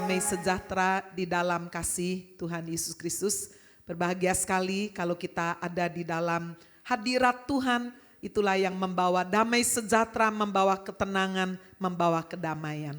damai sejahtera di dalam kasih Tuhan Yesus Kristus. Berbahagia sekali kalau kita ada di dalam hadirat Tuhan. Itulah yang membawa damai sejahtera, membawa ketenangan, membawa kedamaian.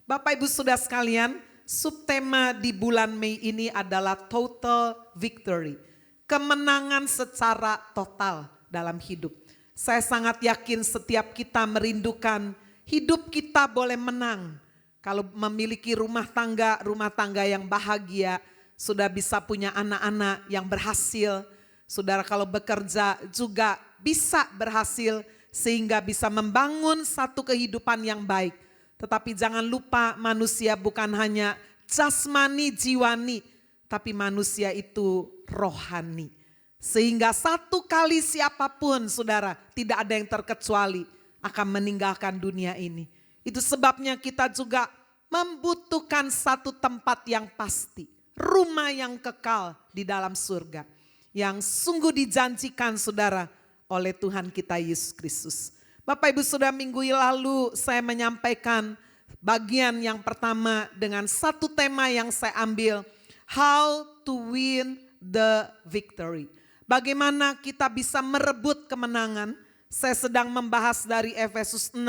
Bapak Ibu Saudara sekalian, subtema di bulan Mei ini adalah total victory. Kemenangan secara total dalam hidup. Saya sangat yakin setiap kita merindukan hidup kita boleh menang. Kalau memiliki rumah tangga yang bahagia, sudah bisa punya anak-anak yang berhasil. Saudara kalau bekerja juga bisa berhasil sehingga bisa membangun satu kehidupan yang baik. Tetapi jangan lupa manusia bukan hanya jasmani jiwani, tapi manusia itu rohani. Sehingga satu kali siapapun saudara tidak ada yang terkecuali akan meninggalkan dunia ini. Itu sebabnya kita juga membutuhkan satu tempat yang pasti. Rumah yang kekal di dalam surga. Yang sungguh dijanjikan saudara oleh Tuhan kita Yesus Kristus. Bapak Ibu Saudara, minggu lalu saya menyampaikan bagian yang pertama dengan satu tema yang saya ambil. How to win the victory. Bagaimana kita bisa merebut kemenangan. Saya sedang membahas dari Efesus 6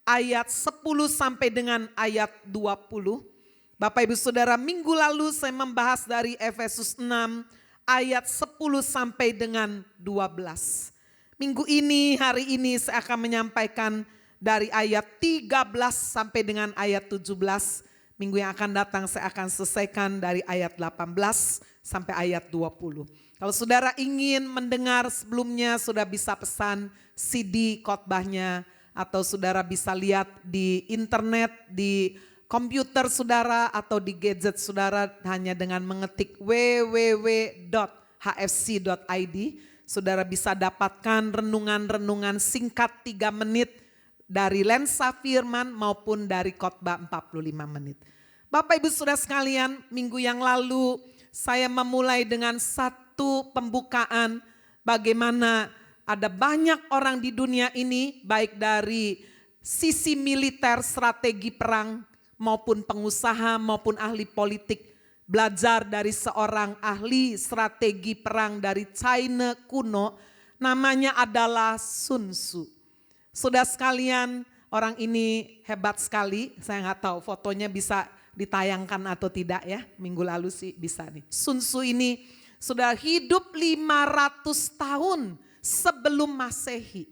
ayat 10 sampai dengan ayat 20. Bapak Ibu Saudara, minggu lalu saya membahas dari Efesus 6 ayat 10 sampai dengan 12. Minggu ini, hari ini saya akan menyampaikan dari ayat 13 sampai dengan ayat 17. Minggu yang akan datang saya akan selesaikan dari ayat 18 sampai ayat 20. Kalau saudara ingin mendengar sebelumnya, sudah bisa pesan CD khotbahnya atau saudara bisa lihat di internet, di komputer saudara atau di gadget saudara hanya dengan mengetik www.hfc.id. Saudara bisa dapatkan renungan-renungan singkat 3 menit dari lensa firman maupun dari khotbah 45 menit. Bapak Ibu Saudara sekalian, minggu yang lalu saya memulai dengan satu pembukaan bagaimana ada banyak orang di dunia ini baik dari sisi militer, strategi perang maupun pengusaha maupun ahli politik. Belajar dari seorang ahli strategi perang dari China kuno, namanya adalah Sun Tzu. Saudara sekalian, orang ini hebat sekali, saya nggak tahu fotonya bisa ditayangkan atau tidak ya, minggu lalu sih bisa nih. Sun Tzu ini sudah hidup 500 tahun sebelum Masehi.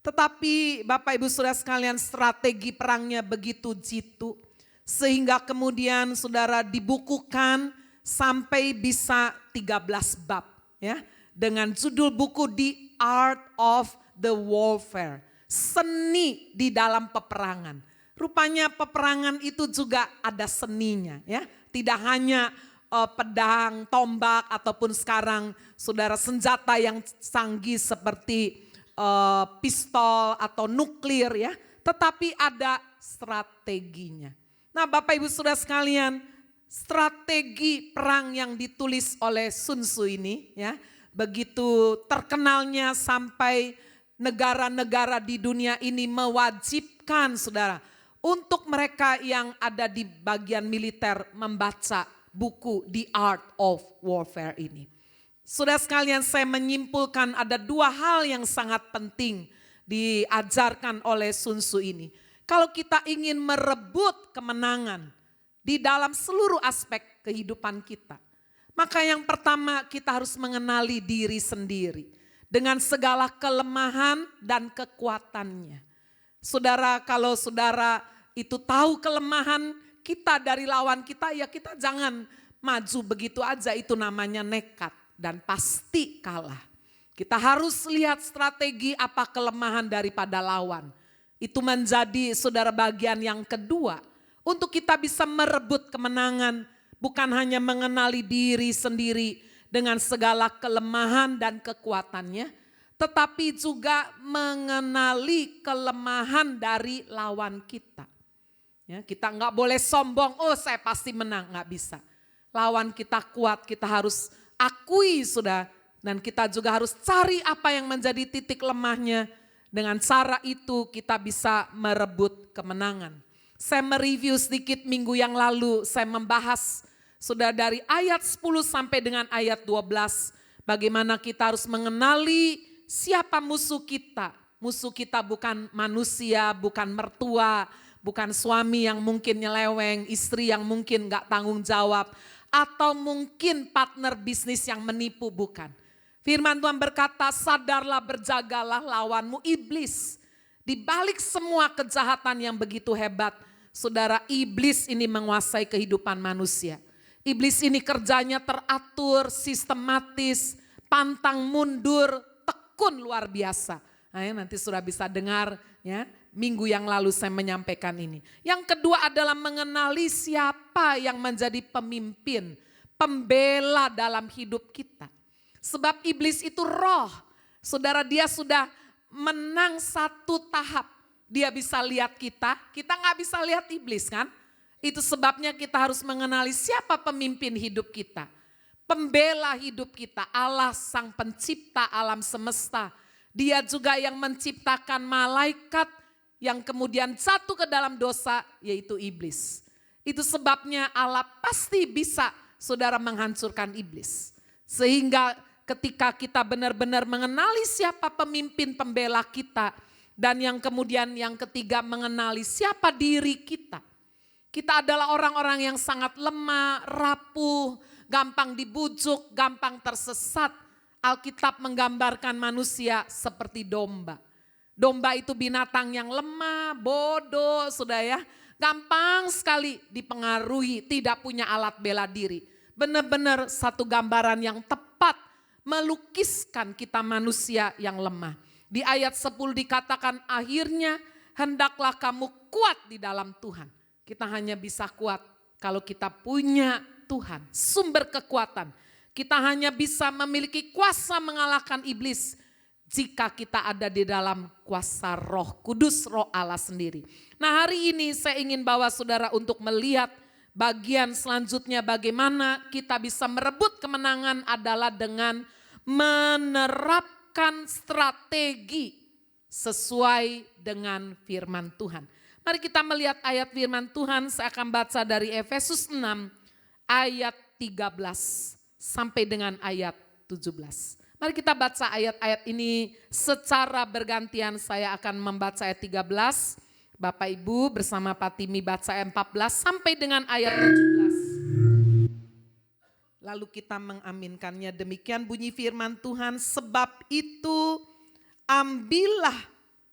Tetapi Bapak Ibu Saudara sekalian, strategi perangnya begitu jitu. Sehingga kemudian saudara dibukukan sampai bisa 13 bab ya, dengan judul buku The Art of the Warfare, seni di dalam peperangan. Rupanya peperangan itu juga ada seninya ya, tidak hanya pedang, tombak ataupun sekarang saudara senjata yang canggih seperti pistol atau nuklir ya, tetapi ada strateginya. Nah Bapak Ibu Saudara sekalian, strategi perang yang ditulis oleh Sun Tzu ini ya, begitu terkenalnya sampai negara-negara di dunia ini mewajibkan saudara untuk mereka yang ada di bagian militer membaca buku The Art of Warfare ini. Saudara sekalian, saya menyimpulkan ada 2 hal yang sangat penting diajarkan oleh Sun Tzu ini. Kalau kita ingin merebut kemenangan di dalam seluruh aspek kehidupan kita, maka yang pertama kita harus mengenali diri sendiri dengan segala kelemahan dan kekuatannya. Saudara, kalau saudara itu tahu kelemahan kita dari lawan kita, ya kita jangan maju begitu aja, itu namanya nekat dan pasti kalah. Kita harus lihat strategi apa kelemahan daripada lawan. Itu menjadi saudara bagian yang kedua. Untuk kita bisa merebut kemenangan, bukan hanya mengenali diri sendiri dengan segala kelemahan dan kekuatannya, tetapi juga mengenali kelemahan dari lawan kita. Ya, kita nggak boleh sombong, oh saya pasti menang, nggak bisa. Lawan kita kuat, kita harus akui sudah, dan kita juga harus cari apa yang menjadi titik lemahnya. Dengan cara itu kita bisa merebut kemenangan. Saya mereview sedikit minggu yang lalu, saya membahas sudah dari ayat 10 sampai dengan ayat 12. Bagaimana kita harus mengenali siapa musuh kita. Musuh kita bukan manusia, bukan mertua, bukan suami yang mungkin nyeleweng, istri yang mungkin gak tanggung jawab. Atau mungkin partner bisnis yang menipu, bukan. Firman Tuhan berkata, sadarlah berjagalah lawanmu iblis. Di balik semua kejahatan yang begitu hebat, saudara, iblis ini menguasai kehidupan manusia. Iblis ini kerjanya teratur, sistematis, pantang mundur, tekun luar biasa. Nah, nanti sudah bisa dengar ya, minggu yang lalu saya menyampaikan ini. Yang kedua adalah mengenali siapa yang menjadi pemimpin, pembela dalam hidup kita. Sebab iblis itu roh. Saudara, dia sudah menang satu tahap. Dia bisa lihat kita gak bisa lihat iblis kan. Itu sebabnya kita harus mengenali siapa pemimpin hidup kita. Pembela hidup kita, Allah sang pencipta alam semesta. Dia juga yang menciptakan malaikat yang kemudian jatuh ke dalam dosa, yaitu iblis. Itu sebabnya Allah pasti bisa saudara menghancurkan iblis. Sehingga ketika kita benar-benar mengenali siapa pemimpin pembela kita, dan yang kemudian yang ketiga mengenali siapa diri kita. Kita adalah orang-orang yang sangat lemah, rapuh, gampang dibujuk, gampang tersesat. Alkitab menggambarkan manusia seperti domba. Domba itu binatang yang lemah, bodoh, sudah ya. Gampang sekali dipengaruhi, tidak punya alat bela diri. Benar-benar satu gambaran yang tepat melukiskan kita manusia yang lemah. Di ayat 10 dikatakan akhirnya hendaklah kamu kuat di dalam Tuhan. Kita hanya bisa kuat kalau kita punya Tuhan, sumber kekuatan. Kita hanya bisa memiliki kuasa mengalahkan iblis jika kita ada di dalam kuasa Roh Kudus, Roh Allah sendiri. Nah, hari ini saya ingin bawa saudara untuk melihat bagian selanjutnya bagaimana kita bisa merebut kemenangan adalah dengan menerapkan strategi sesuai dengan firman Tuhan. Mari kita melihat ayat firman Tuhan, saya akan baca dari Efesus 6 ayat 13 sampai dengan ayat 17. Mari kita baca ayat-ayat ini secara bergantian, saya akan membaca ayat 13, Bapak Ibu bersama Pak Timi baca ayat 14 sampai dengan ayat 17. Lalu kita mengaminkannya, demikian bunyi firman Tuhan, sebab itu ambillah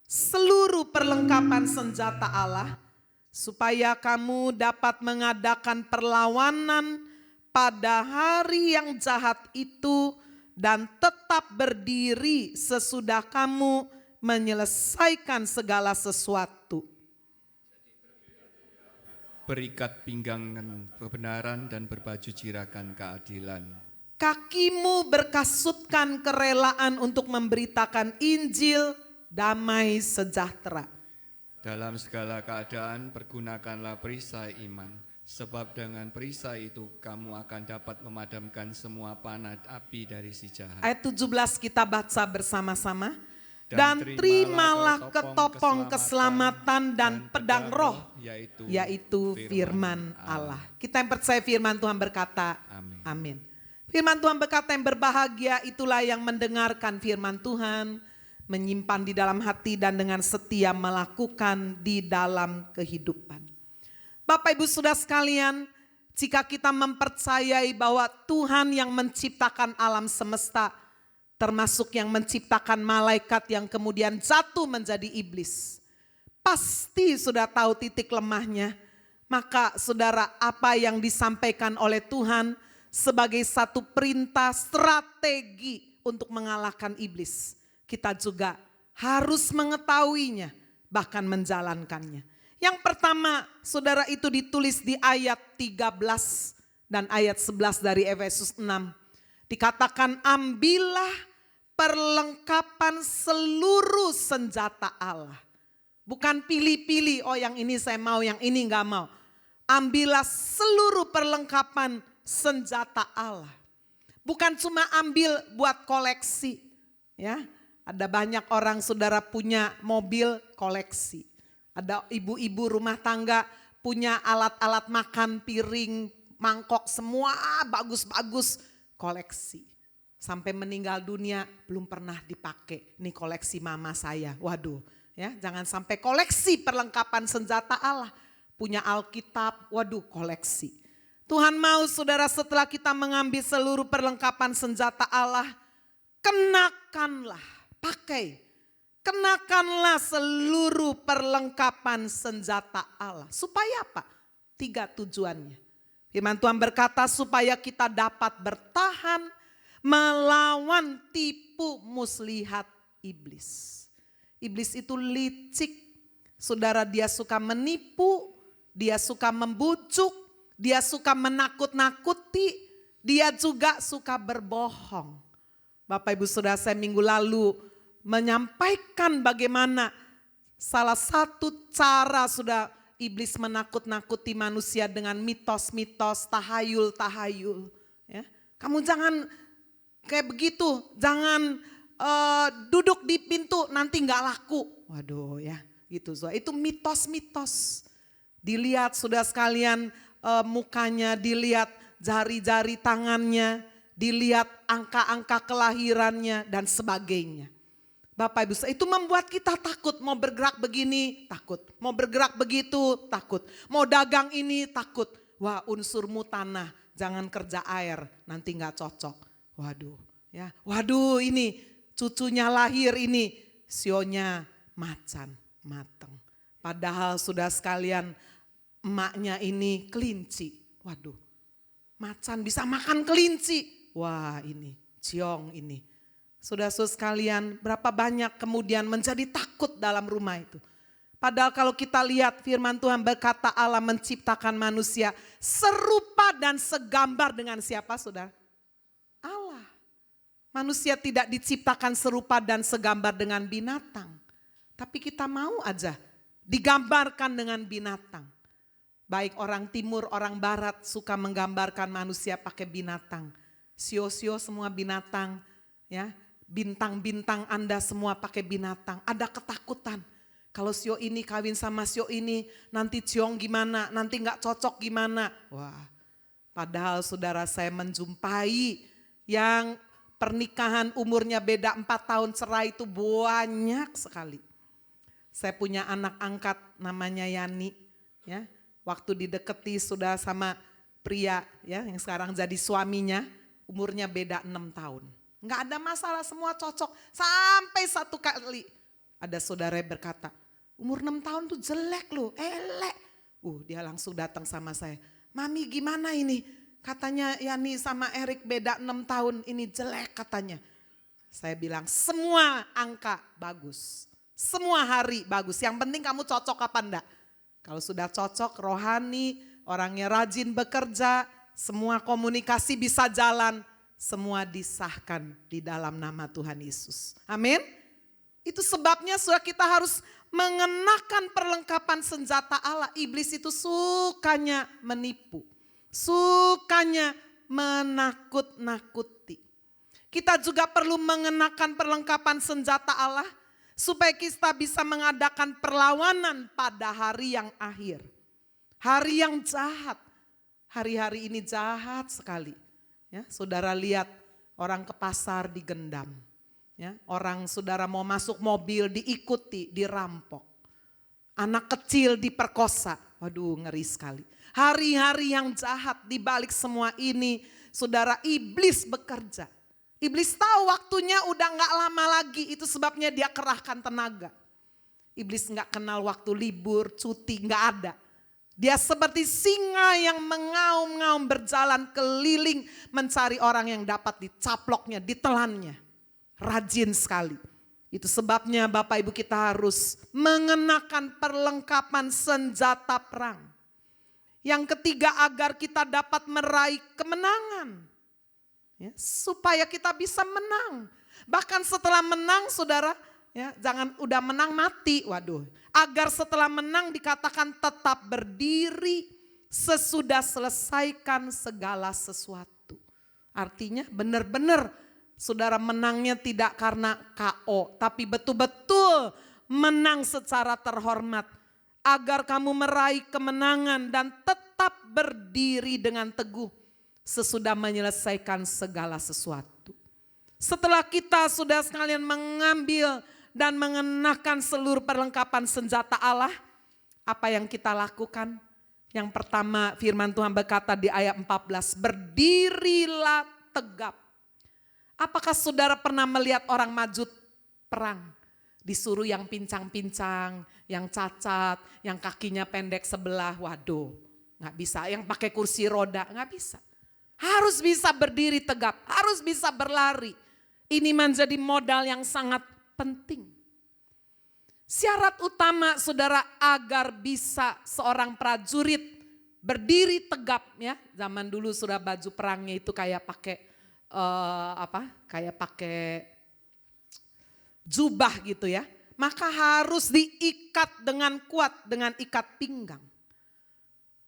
seluruh perlengkapan senjata Allah, supaya kamu dapat mengadakan perlawanan pada hari yang jahat itu dan tetap berdiri sesudah kamu menyelesaikan segala sesuatu. Berikat pinggang kebenaran dan berbaju jirakan keadilan. Kakimu berkasutkan kerelaan untuk memberitakan Injil damai sejahtera. Dalam segala keadaan pergunakanlah perisai iman, sebab dengan perisai itu kamu akan dapat memadamkan semua panah api dari si jahat. Ayat 17 kita baca bersama-sama. Dan terimalah ketopong keselamatan dan pedang roh, yaitu firman Allah. Kita yang percaya firman Tuhan berkata, amin. Firman Tuhan berkata yang berbahagia itulah yang mendengarkan firman Tuhan, menyimpan di dalam hati dan dengan setia melakukan di dalam kehidupan. Bapak Ibu Saudara sekalian, jika kita mempercayai bahwa Tuhan yang menciptakan alam semesta, termasuk yang menciptakan malaikat yang kemudian jatuh menjadi iblis, pasti sudah tahu titik lemahnya. Maka saudara, apa yang disampaikan oleh Tuhan sebagai satu perintah strategi untuk mengalahkan iblis, kita juga harus mengetahuinya, bahkan menjalankannya. Yang pertama, saudara, itu ditulis di ayat 13 dan ayat 11 dari Efesus 6. Dikatakan, ambillah perlengkapan seluruh senjata Allah. Bukan pilih-pilih, oh yang ini saya mau, yang ini enggak mau. Ambillah seluruh perlengkapan senjata Allah. Bukan cuma ambil buat koleksi, ya. Ada banyak orang saudara punya mobil koleksi. Ada ibu-ibu rumah tangga punya alat-alat makan, piring, mangkok, semua bagus-bagus, koleksi. Sampai meninggal dunia belum pernah dipakai. Ini koleksi mama saya. Waduh, ya, jangan sampai koleksi perlengkapan senjata Allah. Punya Alkitab, waduh, koleksi. Tuhan mau saudara, setelah kita mengambil seluruh perlengkapan senjata Allah, kenakanlah, kenakanlah seluruh perlengkapan senjata Allah. Supaya apa? 3 tujuannya. Firman Tuhan berkata supaya kita dapat bertahan melawan tipu muslihat iblis. Iblis itu licik. Saudara, dia suka menipu, dia suka membujuk, dia suka menakut-nakuti, dia juga suka berbohong. Bapak Ibu Saudara, saya minggu lalu menyampaikan bagaimana salah satu cara sudah iblis menakut-nakuti manusia dengan mitos-mitos, tahayul-tahayul. Ya. Kamu jangan kayak begitu, jangan duduk di pintu nanti nggak laku. Waduh ya, gitu. Itu mitos-mitos. Dilihat sudah sekalian mukanya, dilihat jari-jari tangannya, dilihat angka-angka kelahirannya dan sebagainya. Bapak Ibu, itu membuat kita takut, mau bergerak begini takut, mau bergerak begitu takut, mau dagang ini takut. Wah, unsurmu tanah, jangan kerja air, nanti nggak cocok. Waduh, ya, waduh ini cucunya lahir ini, sionya macan, mateng. Padahal sudah sekalian emaknya ini kelinci. Waduh, macan bisa makan kelinci. Wah ini, ciong ini. Saudara-saudara sekalian, berapa banyak kemudian menjadi takut dalam rumah itu. Padahal kalau kita lihat firman Tuhan berkata Allah menciptakan manusia serupa dan segambar dengan siapa saudara? Allah. Manusia tidak diciptakan serupa dan segambar dengan binatang. Tapi kita mau aja digambarkan dengan binatang. Baik orang timur, orang barat suka menggambarkan manusia pakai binatang. Sio-sio semua binatang, ya. Bintang-bintang Anda semua pakai binatang. Ada ketakutan. Kalau sio ini kawin sama sio ini, nanti ciong gimana, nanti gak cocok gimana. Wah, padahal saudara saya menjumpai yang pernikahan umurnya beda 4 tahun cerai itu banyak sekali. Saya punya anak angkat namanya Yani. Ya, waktu dideketi sudah sama pria ya yang sekarang jadi suaminya, umurnya beda 6 tahun. Nggak ada masalah, semua cocok. Sampai satu kali ada saudara berkata, umur 6 tahun tuh jelek loh, elek. Dia langsung datang sama saya. Mami gimana ini? Katanya Yani sama Erik beda 6 tahun, ini jelek katanya. Saya bilang semua angka bagus. Semua hari bagus, yang penting kamu cocok apa enggak. Kalau sudah cocok, rohani, orangnya rajin bekerja, semua komunikasi bisa jalan. Semua disahkan di dalam nama Tuhan Yesus. Amin. Itu sebabnya saudara kita harus mengenakan perlengkapan senjata Allah. Iblis itu sukanya menipu. Sukanya menakut-nakuti. Kita juga perlu mengenakan perlengkapan senjata Allah. Supaya kita bisa mengadakan perlawanan pada hari yang akhir. Hari yang jahat. Hari-hari ini jahat sekali. Ya, saudara lihat orang ke pasar digendam. Ya, orang saudara mau masuk mobil diikuti, dirampok. Anak kecil diperkosa. Waduh, ngeri sekali. Hari-hari yang jahat, di balik semua ini saudara, iblis bekerja. Iblis tahu waktunya udah gak lama lagi, itu sebabnya dia kerahkan tenaga. Iblis gak kenal waktu libur, cuti, gak ada. Dia seperti singa yang mengaum-ngaum berjalan keliling mencari orang yang dapat dicaploknya, ditelannya. Rajin sekali. Itu sebabnya Bapak Ibu kita harus mengenakan perlengkapan senjata perang. Yang ketiga agar kita dapat meraih kemenangan. Ya, supaya kita bisa menang. Bahkan setelah menang saudara, ya, jangan udah menang mati, waduh. Agar setelah menang dikatakan tetap berdiri sesudah selesaikan segala sesuatu. Artinya benar-benar saudara menangnya tidak karena KO, tapi betul-betul menang secara terhormat. agar kamu meraih kemenangan dan tetap berdiri dengan teguh sesudah menyelesaikan segala sesuatu. Setelah kita sudah sekalian mengambil dan mengenakan seluruh perlengkapan senjata Allah, apa yang kita lakukan? Yang pertama firman Tuhan berkata di ayat 14, berdirilah tegap. Apakah saudara pernah melihat orang maju perang? Disuruh yang pincang-pincang, yang cacat, yang kakinya pendek sebelah, waduh gak bisa. Yang pakai kursi roda gak bisa. Harus bisa berdiri tegap, harus bisa berlari. Ini menjadi modal yang sangat penting. Syarat utama saudara agar bisa seorang prajurit berdiri tegap ya. Zaman dulu sudah baju perangnya itu kayak pakai kayak pakai jubah gitu ya. Maka harus diikat dengan kuat dengan ikat pinggang.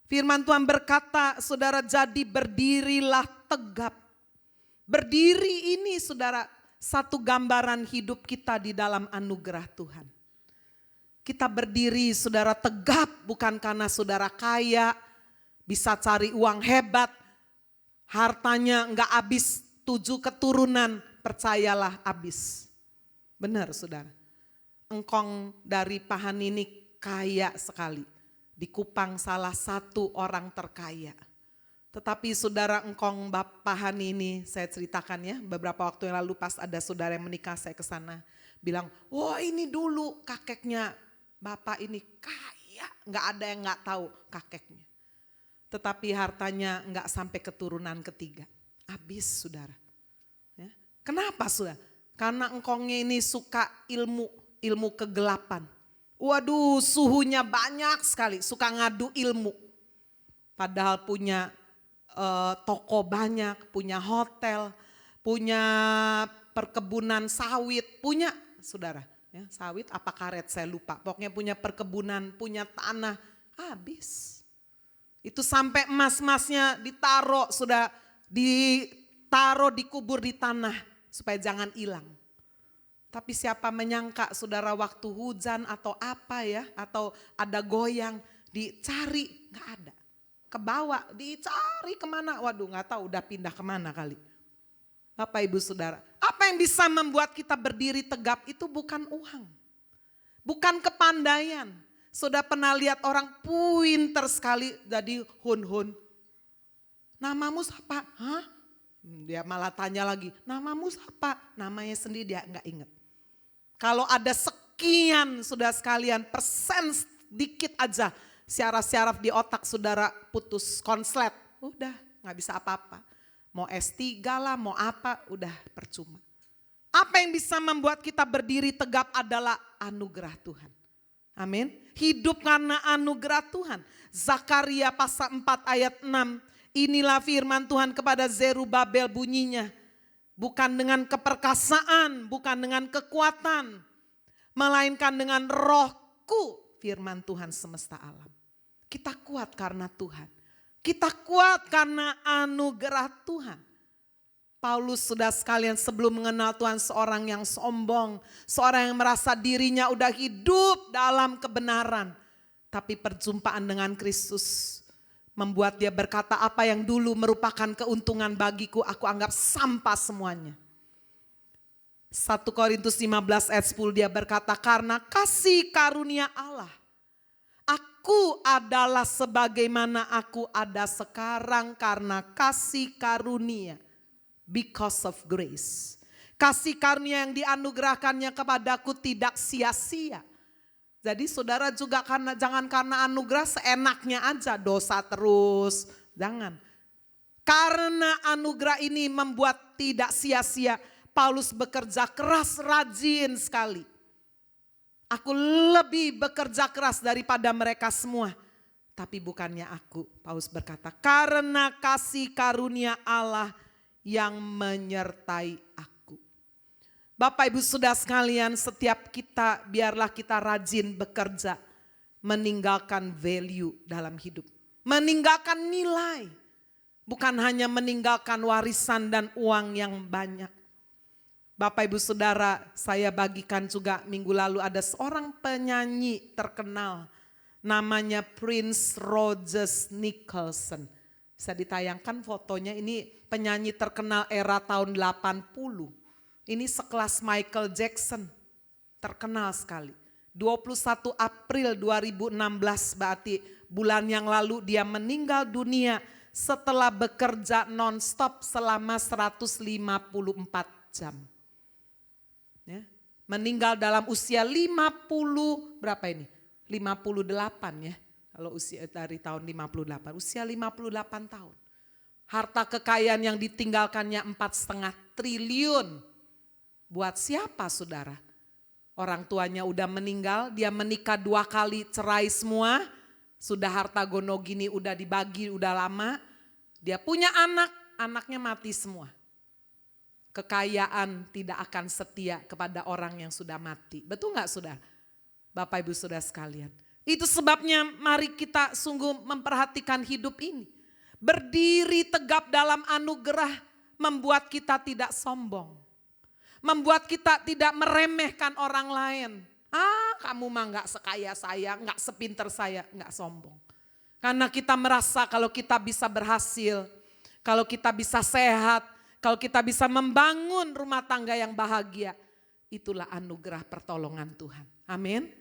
Firman Tuhan berkata, saudara, jadi berdirilah tegap. Berdiri ini saudara satu gambaran hidup kita di dalam anugerah Tuhan. Kita berdiri saudara tegap bukan karena saudara kaya, bisa cari uang hebat, hartanya enggak habis 7 keturunan, percayalah habis. Benar saudara, engkong dari Pahan ini kaya sekali. Di Kupang salah satu orang terkaya. Tetapi saudara engkong Pahan ini saya ceritakan ya, beberapa waktu yang lalu pas ada saudara yang menikah saya ke sana. Bilang, wah ini dulu kakeknya Bapak ini kaya, nggak ada yang nggak tahu kakeknya. Tetapi hartanya nggak sampai keturunan ketiga, habis saudara. Ya. Kenapa saudara? Karena engkongnya ini suka ilmu kegelapan. Waduh suhunya banyak sekali, suka ngadu ilmu. Padahal punya toko banyak, punya hotel, punya perkebunan sawit, punya saudara. Ya, sawit apa karet saya lupa, pokoknya punya perkebunan, punya tanah, habis. Itu sampai emas-emasnya ditaruh, sudah ditaruh dikubur di tanah supaya jangan hilang. Tapi siapa menyangka saudara waktu hujan atau apa ya, atau ada goyang, dicari gak ada. Kebawa, dicari kemana, waduh gak tahu udah pindah kemana kali. Bapak Ibu Saudara, apa yang bisa membuat kita berdiri tegap itu bukan uang. Bukan kepandaian. Sudah pernah lihat orang pinter sekali jadi hun-hun. Namamu siapa? Hah? Dia malah tanya lagi, namamu siapa? Namanya sendiri dia gak ingat. Kalau ada sekian sudah sekalian persen sedikit aja syaraf-syaraf di otak saudara putus konslet. Udah gak bisa apa-apa. Mau S3 lah, mau apa, udah percuma. Apa yang bisa membuat kita berdiri tegap adalah anugerah Tuhan. Amin. Hidup karena anugerah Tuhan. Zakaria pasal 4 ayat 6. Inilah firman Tuhan kepada Zerubabel bunyinya. Bukan dengan keperkasaan, bukan dengan kekuatan. Melainkan dengan rohku, firman Tuhan semesta alam. Kita kuat karena Tuhan. Kita kuat karena anugerah Tuhan. Paulus sudah sekalian sebelum mengenal Tuhan seorang yang sombong. Seorang yang merasa dirinya udah hidup dalam kebenaran. Tapi perjumpaan dengan Kristus membuat dia berkata apa yang dulu merupakan keuntungan bagiku aku anggap sampah semuanya. 1 Korintus 15 ayat 10 dia berkata karena kasih karunia Allah. Aku adalah sebagaimana aku ada sekarang karena kasih karunia. Because of grace. Kasih karunia yang dianugerahkannya kepadaku tidak sia-sia. Jadi saudara juga jangan karena anugerah seenaknya aja dosa terus. Jangan. Karena anugerah ini membuat tidak sia-sia. Paulus bekerja keras rajin sekali. Aku lebih bekerja keras daripada mereka semua. Tapi bukannya aku, Paulus berkata, karena kasih karunia Allah yang menyertai aku. Bapak Ibu Saudara sekalian, setiap kita biarlah kita rajin bekerja. Meninggalkan value dalam hidup. Meninggalkan nilai. Bukan hanya meninggalkan warisan dan uang yang banyak. Bapak Ibu Saudara, saya bagikan juga minggu lalu ada seorang penyanyi terkenal. Namanya Prince Rogers Nicholson. Bisa ditayangkan fotonya, ini penyanyi terkenal era tahun 80. Ini sekelas Michael Jackson, terkenal sekali. 21 April 2016 berarti bulan yang lalu dia meninggal dunia setelah bekerja non-stop selama 154 jam. Ya, meninggal dalam usia 50, berapa ini? 58 ya, kalau usia dari tahun 58, usia 58 tahun. Harta kekayaan yang ditinggalkannya 4,5 triliun. Buat siapa saudara? Orang tuanya udah meninggal, dia menikah 2 kali, cerai semua. Sudah harta gono gini udah dibagi udah lama. Dia punya anak, anaknya mati semua. Kekayaan tidak akan setia kepada orang yang sudah mati. Betul gak saudara? Bapak Ibu Saudara sekalian. Itu sebabnya mari kita sungguh memperhatikan hidup ini. Berdiri tegap dalam anugerah membuat kita tidak sombong. Membuat kita tidak meremehkan orang lain. Kamu mah gak sekaya saya, gak sepinter saya, gak sombong. Karena kita merasa kalau kita bisa berhasil, kalau kita bisa sehat, kalau kita bisa membangun rumah tangga yang bahagia, itulah anugerah pertolongan Tuhan. Amin.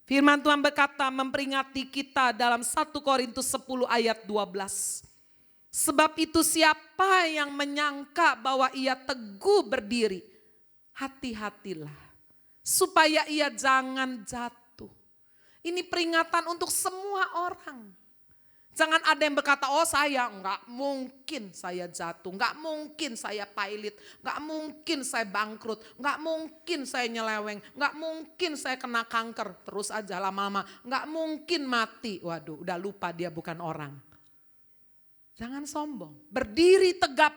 Firman Tuhan berkata memperingati kita dalam 1 Korintus 10 ayat 12. Sebab itu siapa yang menyangka bahwa ia teguh berdiri, hati-hatilah supaya ia jangan jatuh. Ini peringatan untuk semua orang. Jangan ada yang berkata, oh saya enggak mungkin saya jatuh, enggak mungkin saya pailit, enggak mungkin saya bangkrut, enggak mungkin saya nyeleweng, enggak mungkin saya kena kanker. Terus aja lama-lama, enggak mungkin mati. Waduh, udah lupa dia bukan orang. Jangan sombong, berdiri tegap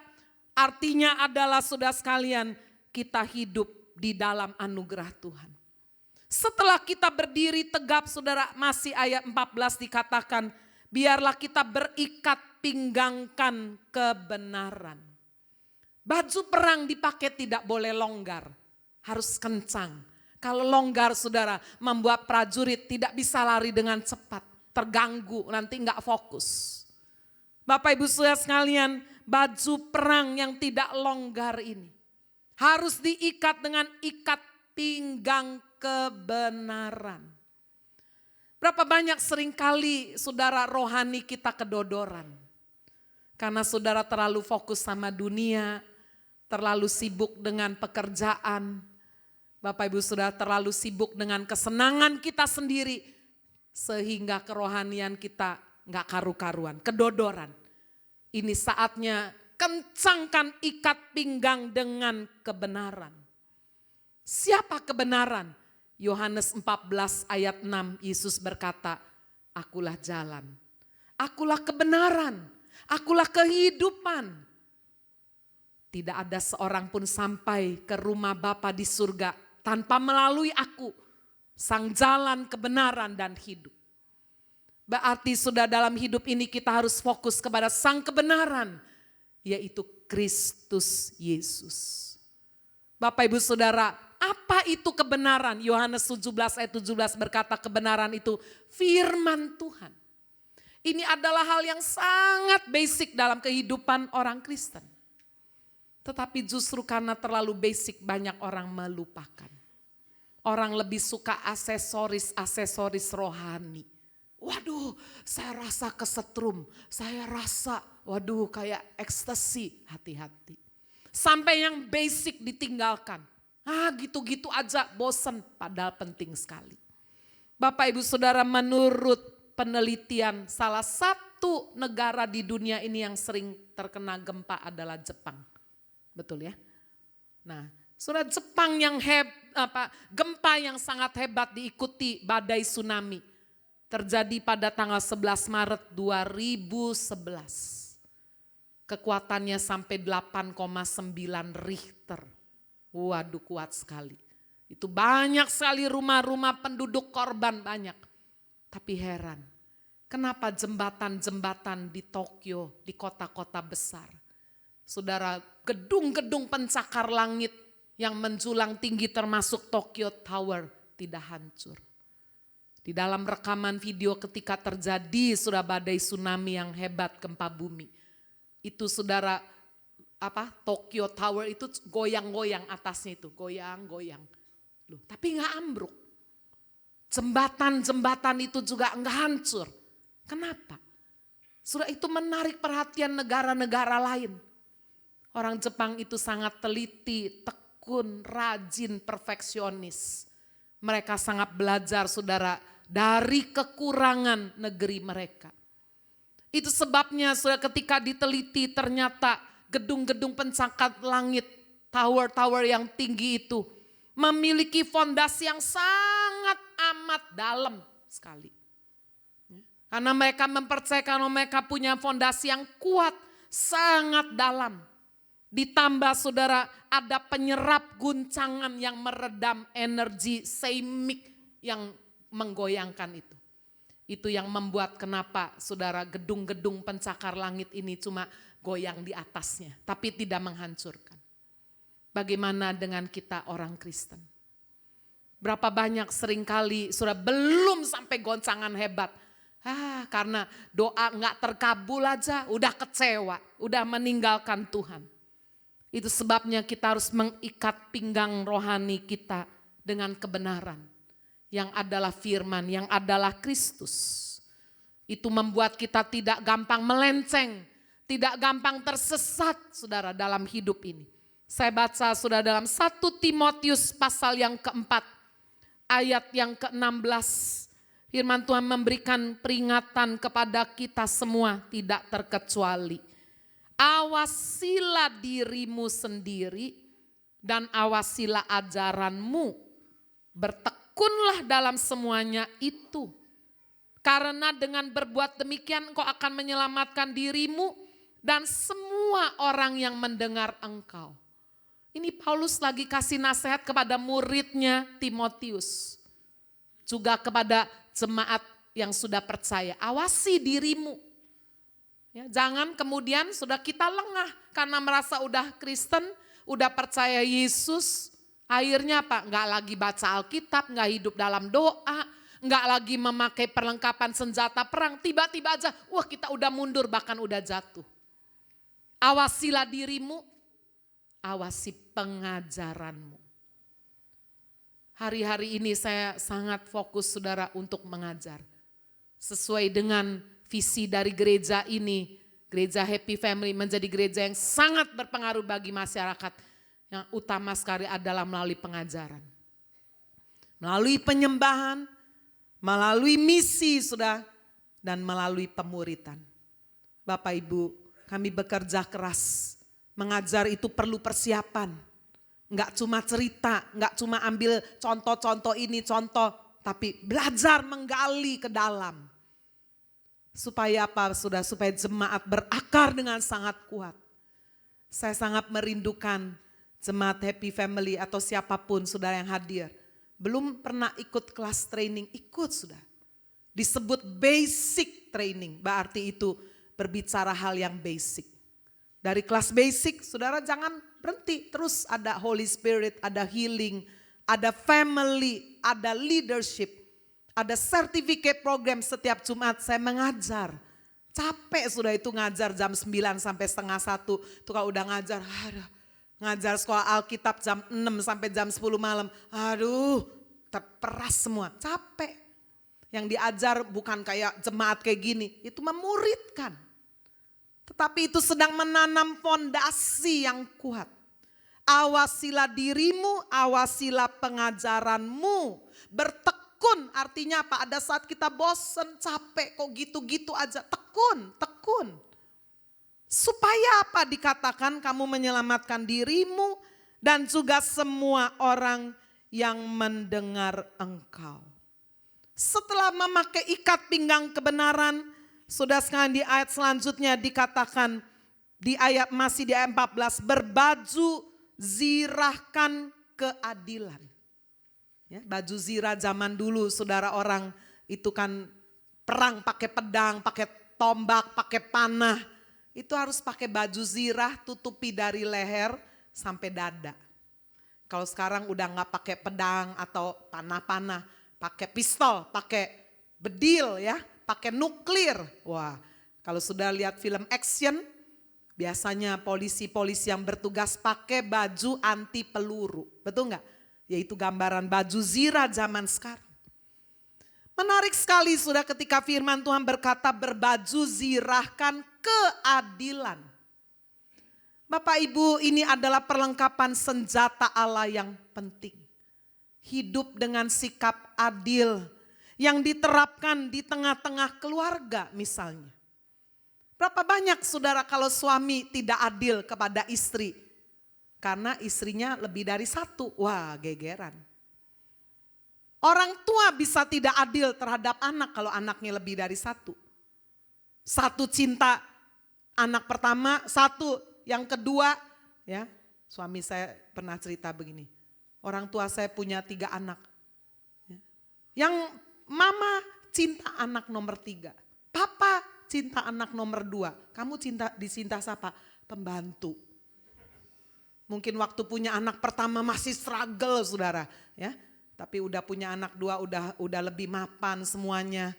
artinya adalah saudara sekalian kita hidup di dalam anugerah Tuhan. Setelah kita berdiri tegap saudara, masih ayat 14 dikatakan, biarlah kita berikat pinggangkan kebenaran. Baju perang dipakai tidak boleh longgar, harus kencang. Kalau longgar saudara membuat prajurit tidak bisa lari dengan cepat, terganggu, nanti enggak fokus. Bapak Ibu Saudara sekalian, baju perang yang tidak longgar ini harus diikat dengan ikat pinggang kebenaran. Berapa banyak seringkali saudara rohani kita kedodoran. Karena saudara terlalu fokus sama dunia, terlalu sibuk dengan pekerjaan. Bapak Ibu Saudara terlalu sibuk dengan kesenangan kita sendiri. Sehingga kerohanian kita gak karu-karuan, kedodoran. Ini saatnya kencangkan ikat pinggang dengan kebenaran. Siapa kebenaran? Yohanes 14 ayat 6 Yesus berkata, akulah jalan, akulah kebenaran, akulah kehidupan. Tidak ada seorang pun sampai ke rumah Bapa di surga tanpa melalui aku, sang jalan kebenaran dan hidup. Berarti sudah dalam hidup ini kita harus fokus kepada sang kebenaran, yaitu Kristus Yesus. Bapak Ibu Saudara, apa itu kebenaran? Yohanes 17 ayat 17 berkata kebenaran itu firman Tuhan. Ini adalah hal yang sangat basic dalam kehidupan orang Kristen. Tetapi justru karena terlalu basic banyak orang melupakan. Orang lebih suka aksesoris rohani. Waduh, saya rasa kesetrum, saya rasa waduh kayak ekstasi, hati-hati. Sampai yang basic ditinggalkan. Gitu-gitu aja bosen, padahal penting sekali. Bapak Ibu Saudara, menurut penelitian salah satu negara di dunia ini yang sering terkena gempa adalah Jepang. Betul ya? Nah, saudara, Jepang yang gempa yang sangat hebat diikuti badai tsunami. Terjadi pada tanggal 11 Maret 2011. Kekuatannya sampai 8,9 Richter. Waduh, kuat sekali. Itu banyak sekali rumah-rumah penduduk korban banyak. Tapi heran, kenapa jembatan-jembatan di Tokyo, di kota-kota besar. Saudara, gedung-gedung pencakar langit yang menjulang tinggi termasuk Tokyo Tower tidak hancur. Di dalam rekaman video ketika terjadi saudara badai tsunami yang hebat gempa bumi. Itu saudara Tokyo Tower itu goyang-goyang atasnya itu, goyang-goyang. Loh, tapi nggak ambruk. Jembatan-jembatan itu juga nggak hancur. Kenapa? Sudah itu menarik perhatian negara-negara lain. Orang Jepang itu sangat teliti, tekun, rajin, perfeksionis. Mereka sangat belajar saudara dari kekurangan negeri mereka. Itu sebabnya saudara ketika diteliti ternyata gedung-gedung pencakar langit, tower-tower yang tinggi itu memiliki fondasi yang sangat amat dalam sekali. Karena mereka mempercayakan mereka punya fondasi yang kuat, sangat dalam. Ditambah saudara ada penyerap guncangan yang meredam energi seismik yang menggoyangkan itu. Itu yang membuat kenapa saudara gedung-gedung pencakar langit ini cuma goyang di atasnya, tapi tidak menghancurkan. Bagaimana dengan kita orang Kristen? Berapa banyak seringkali saudara belum sampai goncangan hebat. Karena doa gak terkabul aja udah kecewa, udah meninggalkan Tuhan. Itu sebabnya kita harus mengikat pinggang rohani kita dengan kebenaran. Yang adalah firman, yang adalah Kristus. Itu membuat kita tidak gampang melenceng, tidak gampang tersesat saudara dalam hidup ini. Saya baca saudara dalam 1 Timotius pasal yang keempat, ayat yang ke-16. Firman Tuhan memberikan peringatan kepada kita semua tidak terkecuali. Awasilah dirimu sendiri dan awasilah ajaranmu. Bertekunlah dalam semuanya itu. Karena dengan berbuat demikian engkau akan menyelamatkan dirimu dan semua orang yang mendengar engkau. Ini Paulus lagi kasih nasihat kepada muridnya Timotius. Juga kepada jemaat yang sudah percaya, awasi dirimu. Ya, jangan kemudian sudah kita lengah karena merasa udah Kristen, udah percaya Yesus, akhirnya apa? Enggak lagi baca Alkitab, enggak hidup dalam doa, enggak lagi memakai perlengkapan senjata perang, tiba-tiba aja, wah kita udah mundur bahkan udah jatuh. Awasilah dirimu, awasi pengajaranmu. Hari-hari ini saya sangat fokus saudara untuk mengajar. Sesuai dengan visi dari gereja ini, gereja Happy Family menjadi gereja yang sangat berpengaruh bagi masyarakat. Yang utama sekali adalah melalui pengajaran. Melalui penyembahan, melalui misi sudah, dan melalui pemuritan. Bapak Ibu, kami bekerja keras. Mengajar itu perlu persiapan. Enggak cuma cerita, enggak cuma ambil contoh-contoh ini, contoh. Tapi belajar menggali ke dalam. Supaya apa sudah? Supaya jemaat berakar dengan sangat kuat. Saya sangat merindukan jemaat Happy Family atau siapapun saudara yang hadir. Belum pernah ikut kelas training, ikut sudah. Disebut basic training, berarti itu berbicara hal yang basic. Dari kelas basic, saudara jangan berhenti. Terus ada Holy Spirit, ada healing, ada family, ada leadership, ada certificate program setiap Jumat saya mengajar. Capek sudah itu ngajar jam 9 sampai setengah 1. Itu kalau udah ngajar, ngajar sekolah Alkitab jam 6 sampai jam 10 malam. Aduh, terperas semua, capek. Yang diajar bukan kayak jemaat kayak gini, itu memuridkan. Tetapi itu sedang menanam fondasi yang kuat. Awasilah dirimu, awasilah pengajaranmu. Bertekun artinya apa? Ada saat kita bosen, capek, kok gitu-gitu aja. Tekun, tekun. Supaya apa dikatakan kamu menyelamatkan dirimu dan juga semua orang yang mendengar engkau. Setelah memakai ikat pinggang kebenaran, saudara sekalian di ayat selanjutnya dikatakan di ayat masih di ayat 14, berbaju zirahkan keadilan. Ya, baju zirah zaman dulu saudara orang itu kan perang pakai pedang, pakai tombak, pakai panah. Itu harus pakai baju zirah tutupi dari leher sampai dada. Kalau sekarang udah gak pakai pedang atau panah-panah, pakai pistol, pakai bedil ya, pakai nuklir. Wah, kalau sudah lihat film action, biasanya polisi-polisi yang bertugas pakai baju anti peluru. Betul nggak? Yaitu gambaran baju zirah zaman sekarang. Menarik sekali sudah ketika firman Tuhan berkata berbaju zirahkan keadilan. Bapak Ibu, ini adalah perlengkapan senjata Allah yang penting. Hidup dengan sikap adil yang diterapkan di tengah-tengah keluarga misalnya. Berapa banyak saudara kalau suami tidak adil kepada istri karena istrinya lebih dari satu, wah gegeran. Orang tua bisa tidak adil terhadap anak kalau anaknya lebih dari satu. Satu cinta anak pertama, satu yang kedua, ya suami saya pernah cerita begini. Orang tua saya punya 3 anak. Yang mama cinta anak nomor 3. Papa cinta anak nomor 2. Kamu dicinta siapa? Pembantu. Mungkin waktu punya anak pertama masih struggle saudara. Ya, tapi udah punya anak 2 udah lebih mapan semuanya.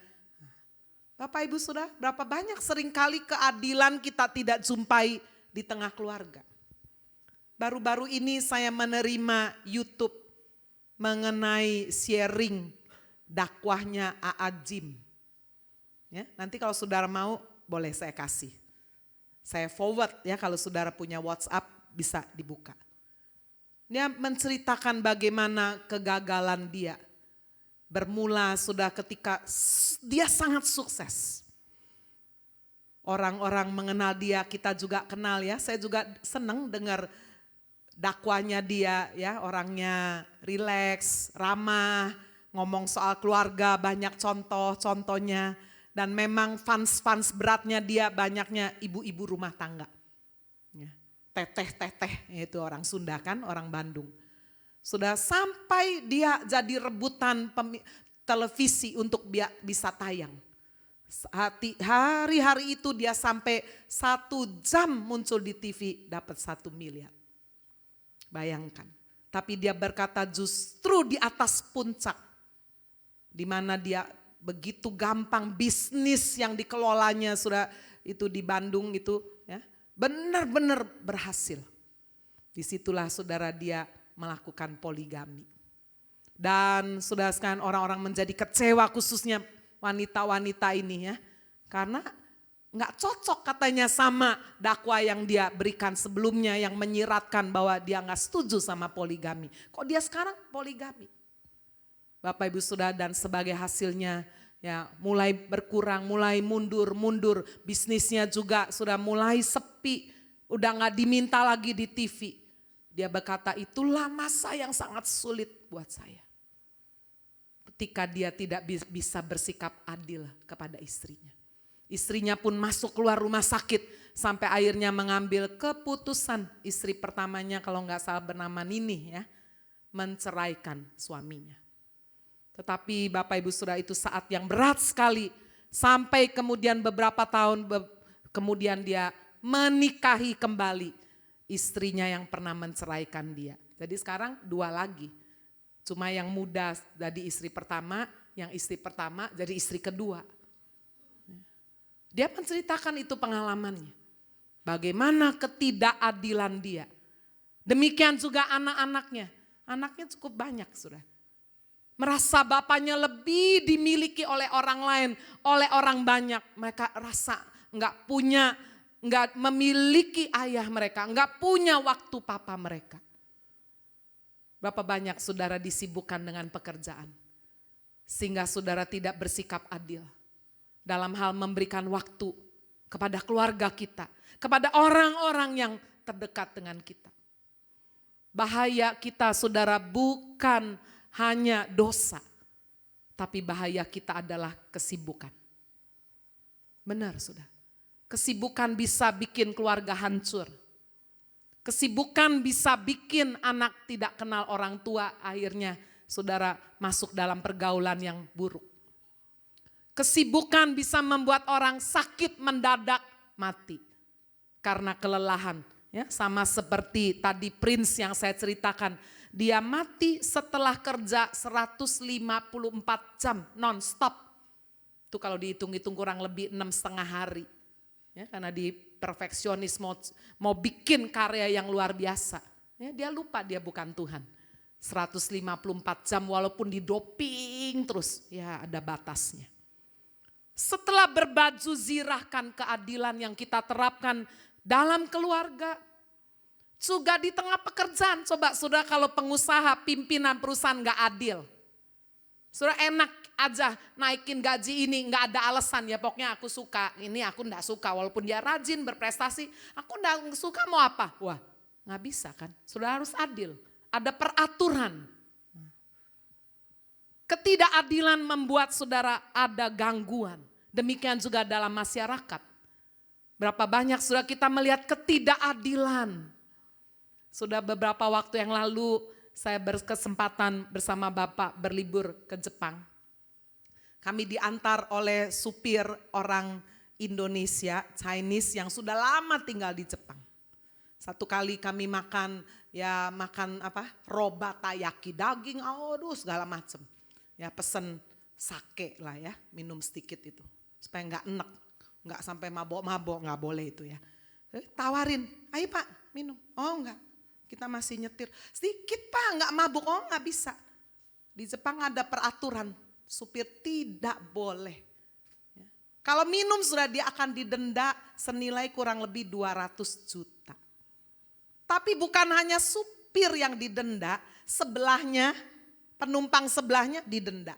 Bapak Ibu saudara, berapa banyak seringkali keadilan kita tidak jumpai di tengah keluarga. Baru-baru ini saya menerima YouTube mengenai sharing dakwahnya A.A. Jim. Ya, nanti kalau saudara mau boleh saya kasih. Saya forward ya, kalau saudara punya WhatsApp bisa dibuka. Dia menceritakan bagaimana kegagalan dia. Bermula sudah ketika dia sangat sukses. Orang-orang mengenal dia, kita juga kenal ya. Saya juga senang dengar dakwanya dia ya, orangnya rileks, ramah, ngomong soal keluarga, banyak contoh-contohnya. Dan memang fans beratnya dia banyaknya ibu-ibu rumah tangga. Ya. Teteh-teteh, itu orang Sunda kan, orang Bandung. Sudah sampai dia jadi rebutan televisi untuk bisa tayang. Hari-hari itu dia sampai 1 jam muncul di TV dapat 1 miliar. Bayangkan. Tapi dia berkata justru di atas puncak. Di mana dia begitu gampang bisnis yang dikelolanya sudah itu di Bandung itu ya. Benar-benar berhasil. Disitulah saudara dia melakukan poligami. Dan saudara sekalian orang-orang menjadi kecewa khususnya wanita-wanita ini ya. Karena gak cocok katanya sama dakwah yang dia berikan sebelumnya yang menyiratkan bahwa dia gak setuju sama poligami. Kok dia sekarang poligami? Bapak Ibu Saudara, dan sebagai hasilnya ya mulai berkurang, mulai mundur. Bisnisnya juga sudah mulai sepi, udah gak diminta lagi di TV. Dia berkata itulah masa yang sangat sulit buat saya. Ketika dia tidak bisa bersikap adil kepada istrinya. Istrinya pun masuk keluar rumah sakit sampai akhirnya mengambil keputusan istri pertamanya kalau nggak salah bernama Nini ya, menceraikan suaminya. Tetapi Bapak Ibu Saudara itu saat yang berat sekali sampai kemudian beberapa tahun kemudian dia menikahi kembali istrinya yang pernah menceraikan dia. Jadi sekarang 2 lagi. Cuma yang muda jadi istri pertama, yang istri pertama jadi istri kedua. Dia menceritakan itu pengalamannya. Bagaimana ketidakadilan dia. Demikian juga anak-anaknya. Anaknya cukup banyak sudah. Merasa bapaknya lebih dimiliki oleh orang lain, oleh orang banyak. Mereka rasa enggak memiliki ayah mereka, enggak punya waktu papa mereka. Berapa banyak saudara disibukkan dengan pekerjaan. Sehingga saudara tidak bersikap adil. Dalam hal memberikan waktu kepada keluarga kita. Kepada orang-orang yang terdekat dengan kita. Bahaya kita saudara bukan hanya dosa. Tapi bahaya kita adalah kesibukan. Benar saudara. Kesibukan bisa bikin keluarga hancur. Kesibukan bisa bikin anak tidak kenal orang tua, akhirnya saudara masuk dalam pergaulan yang buruk. Kesibukan bisa membuat orang sakit mendadak mati karena kelelahan. Ya, sama seperti tadi Prince yang saya ceritakan, Dia mati setelah kerja 154 jam non-stop. Itu kalau dihitung-hitung kurang lebih 6,5 hari. Ya, karena di perfeksionis mau bikin karya yang luar biasa. Ya, dia lupa dia bukan Tuhan. 154 jam walaupun didoping terus, ya ada batasnya. Setelah berbaju zirahkan keadilan yang kita terapkan dalam keluarga, juga di tengah pekerjaan. Coba saudara kalau pengusaha, pimpinan perusahaan gak adil. Saudara enak aja naikin gaji ini, gak ada alasan ya pokoknya aku suka, ini aku gak suka. Walaupun dia rajin berprestasi, aku gak suka mau apa? Wah gak bisa kan, saudara harus adil, ada peraturan. Ketidakadilan membuat saudara ada gangguan. Demikian juga dalam masyarakat. Berapa banyak saudara kita melihat ketidakadilan. Sudah beberapa waktu yang lalu saya berkesempatan bersama Bapak berlibur ke Jepang. Kami diantar oleh supir orang Indonesia, Chinese yang sudah lama tinggal di Jepang. Satu kali kami makan roba taiyaki, daging, aduh segala macam. Ya pesen sake lah ya, minum sedikit itu. Supaya enggak enek, enggak sampai mabok-mabok, enggak boleh itu ya. Tawarin, ayo Pak minum, oh enggak. Kita masih nyetir, sedikit Pak enggak mabuk, oh enggak bisa. Di Jepang ada peraturan, supir tidak boleh. Ya. Kalau minum sudah dia akan didenda senilai kurang lebih 200 juta. Tapi bukan hanya supir yang didenda, sebelahnya, penumpang sebelahnya didenda.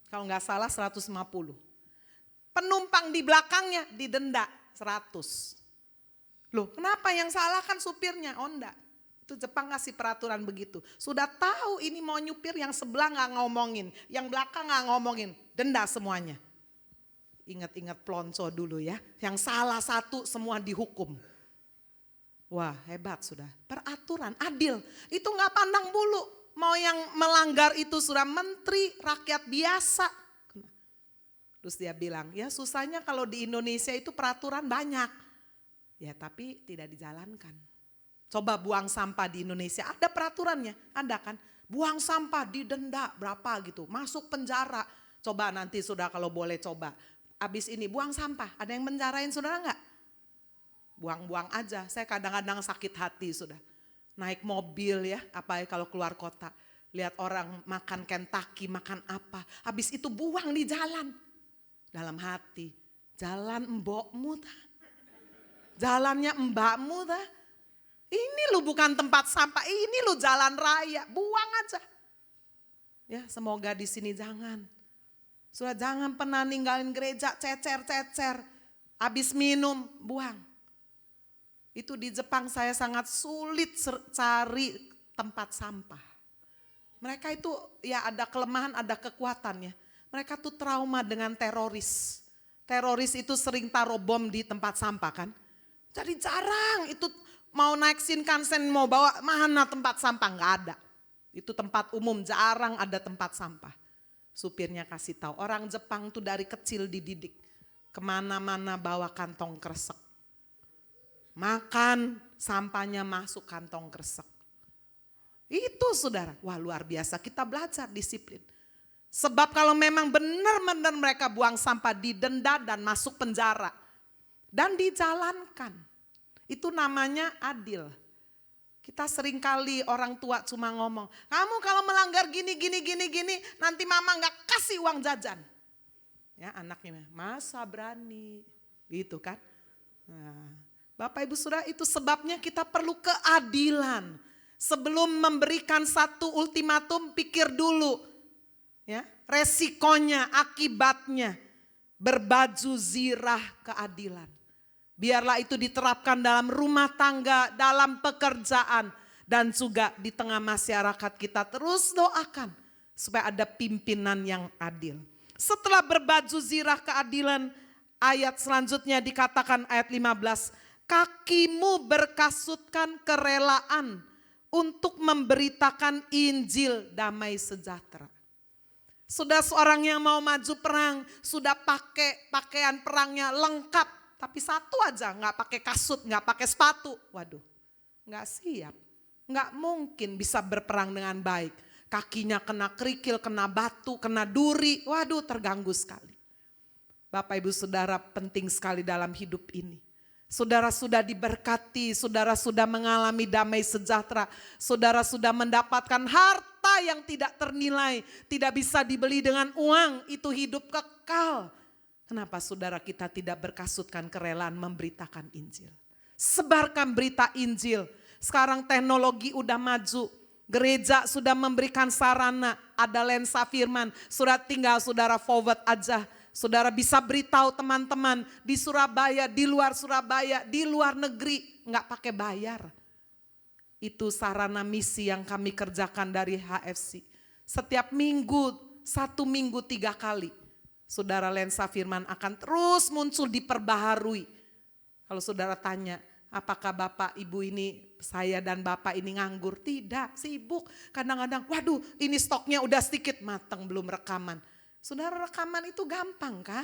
Kalau enggak salah 150. Penumpang di belakangnya didenda 100. Loh kenapa yang salah kan supirnya? Oh enggak. Itu Jepang kasih peraturan begitu. Sudah tahu ini mau nyupir yang sebelah gak ngomongin. Yang belakang gak ngomongin. Denda semuanya. Ingat-ingat Plonco dulu ya. Yang salah satu semua dihukum. Wah hebat sudah. Peraturan adil. Itu gak pandang bulu. Mau yang melanggar itu sudah menteri, rakyat biasa. Terus dia bilang, ya susahnya kalau di Indonesia itu peraturan banyak. Ya tapi tidak dijalankan. Coba buang sampah di Indonesia, ada peraturannya, ada kan. Buang sampah didenda berapa gitu, masuk penjara. Coba nanti sudah kalau boleh coba. Abis ini buang sampah, ada yang menjarain saudara enggak? Buang-buang aja, saya kadang-kadang sakit hati sudah. Naik mobil ya, apalagi kalau keluar kota. Lihat orang makan Kentucky, makan apa. Habis itu buang di jalan. Dalam hati, jalan mbokmu ta. Jalannya mbakmu ta. Ini lu bukan tempat sampah, ini lu jalan raya, buang aja. Ya semoga di sini jangan. Sudah jangan pernah ninggalin gereja cecer-cecer. Habis minum, buang. Itu di Jepang saya sangat sulit cari tempat sampah. Mereka itu ya ada kelemahan, ada kekuatannya. Mereka tuh trauma dengan teroris. Teroris itu sering taruh bom di tempat sampah kan. Jadi jarang itu mau naik Shinkansen mau bawa mana tempat sampah, nggak ada. Itu tempat umum jarang ada tempat sampah. Supirnya kasih tahu orang Jepang tuh dari kecil dididik. Kemana-mana bawa kantong kresek. Makan sampahnya masuk kantong kresek. Itu saudara, wah luar biasa kita belajar disiplin. Sebab kalau memang benar-benar mereka buang sampah didenda dan masuk penjara. Dan dijalankan. Itu namanya adil. Kita seringkali orang tua cuma ngomong, kamu kalau melanggar gini, nanti mama gak kasih uang jajan. Ya anaknya, masa berani, gitu kan. Nah, Bapak Ibu Saudara itu sebabnya kita perlu keadilan. Sebelum memberikan satu ultimatum pikir dulu. Ya, resikonya, akibatnya, berbaju zirah keadilan. Biarlah itu diterapkan dalam rumah tangga, dalam pekerjaan, dan juga di tengah masyarakat kita terus doakan supaya ada pimpinan yang adil. Setelah berbaju zirah keadilan, ayat selanjutnya dikatakan ayat 15, kakimu berkasutkan kerelaan untuk memberitakan Injil damai sejahtera. Sudah seorang yang mau maju perang, sudah pakai pakaian perangnya lengkap. Tapi satu aja gak pakai kasut, gak pakai sepatu. Waduh gak siap. Nggak mungkin bisa berperang dengan baik. Kakinya kena kerikil, kena batu, kena duri. Waduh, terganggu sekali. Bapak Ibu Saudara, penting sekali dalam hidup ini. Saudara sudah diberkati, saudara sudah mengalami damai sejahtera, saudara sudah mendapatkan harta yang tidak ternilai, tidak bisa dibeli dengan uang, itu hidup kekal. Kenapa saudara kita tidak berkasutkan kerelaan memberitakan Injil? Sebarkan berita Injil. Sekarang teknologi udah maju, gereja sudah memberikan sarana, ada lensa firman, sudah tinggal saudara forward aja. Saudara bisa beritahu teman-teman di Surabaya, di luar negeri, nggak pakai bayar. Itu sarana misi yang kami kerjakan dari HFC. Setiap minggu, 1 minggu 3 kali. Saudara lensa firman akan terus muncul diperbaharui. Kalau saudara tanya, apakah Bapak Ibu ini, saya dan Bapak ini nganggur? Tidak, sibuk. Kadang-kadang, waduh ini stoknya udah sedikit, matang belum rekaman. Saudara, rekaman itu gampang kah?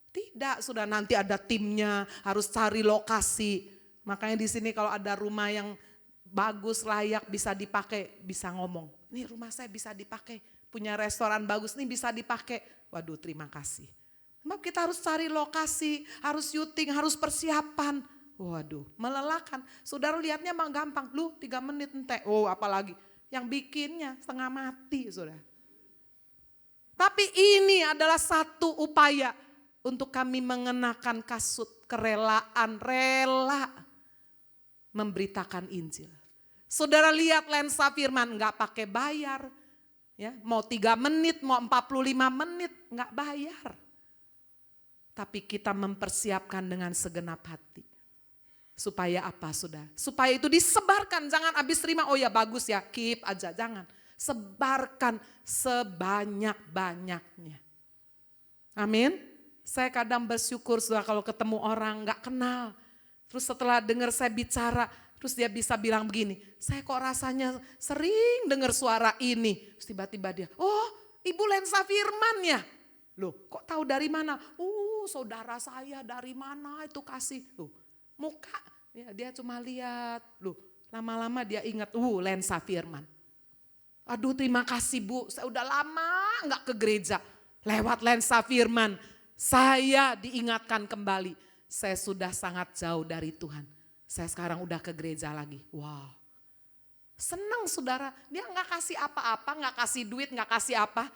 Tidak, sudah nanti ada timnya, harus cari lokasi. Makanya di sini kalau ada rumah yang bagus, layak, bisa dipakai, bisa ngomong. Nih rumah saya bisa dipakai, punya restoran bagus, nih bisa dipakai. Waduh, terima kasih. Sebab kita harus cari lokasi, harus syuting, harus persiapan. Waduh, melelahkan. Saudara lihatnya emang gampang, lu 3 menit ente. Oh apalagi, yang bikinnya setengah mati saudara. Tapi ini adalah satu upaya untuk kami mengenakan kasut kerelaan, rela memberitakan Injil. Saudara lihat lensa firman nggak pakai bayar. Ya, mau 3 menit, mau 45 menit nggak bayar. Tapi kita mempersiapkan dengan segenap hati. Supaya apa saudara? Supaya itu disebarkan, jangan habis terima, oh ya bagus ya, keep aja, jangan. Sebarkan sebanyak-banyaknya. Amin. Saya kadang bersyukur sudah kalau ketemu orang gak kenal. Terus setelah dengar saya bicara, terus dia bisa bilang begini, saya kok rasanya sering dengar suara ini. Terus tiba-tiba dia, oh Ibu lensa firman ya. Loh kok tahu dari mana? Saudara saya dari mana itu kasih. Loh muka, ya, dia cuma lihat. Loh lama-lama dia ingat, lensa firman. Aduh terima kasih Bu, saya udah lama gak ke gereja. Lewat lensa firman, saya diingatkan kembali. Saya sudah sangat jauh dari Tuhan. Saya sekarang udah ke gereja lagi. Wow, senang saudara. Dia gak kasih apa-apa, gak kasih duit, gak kasih apa.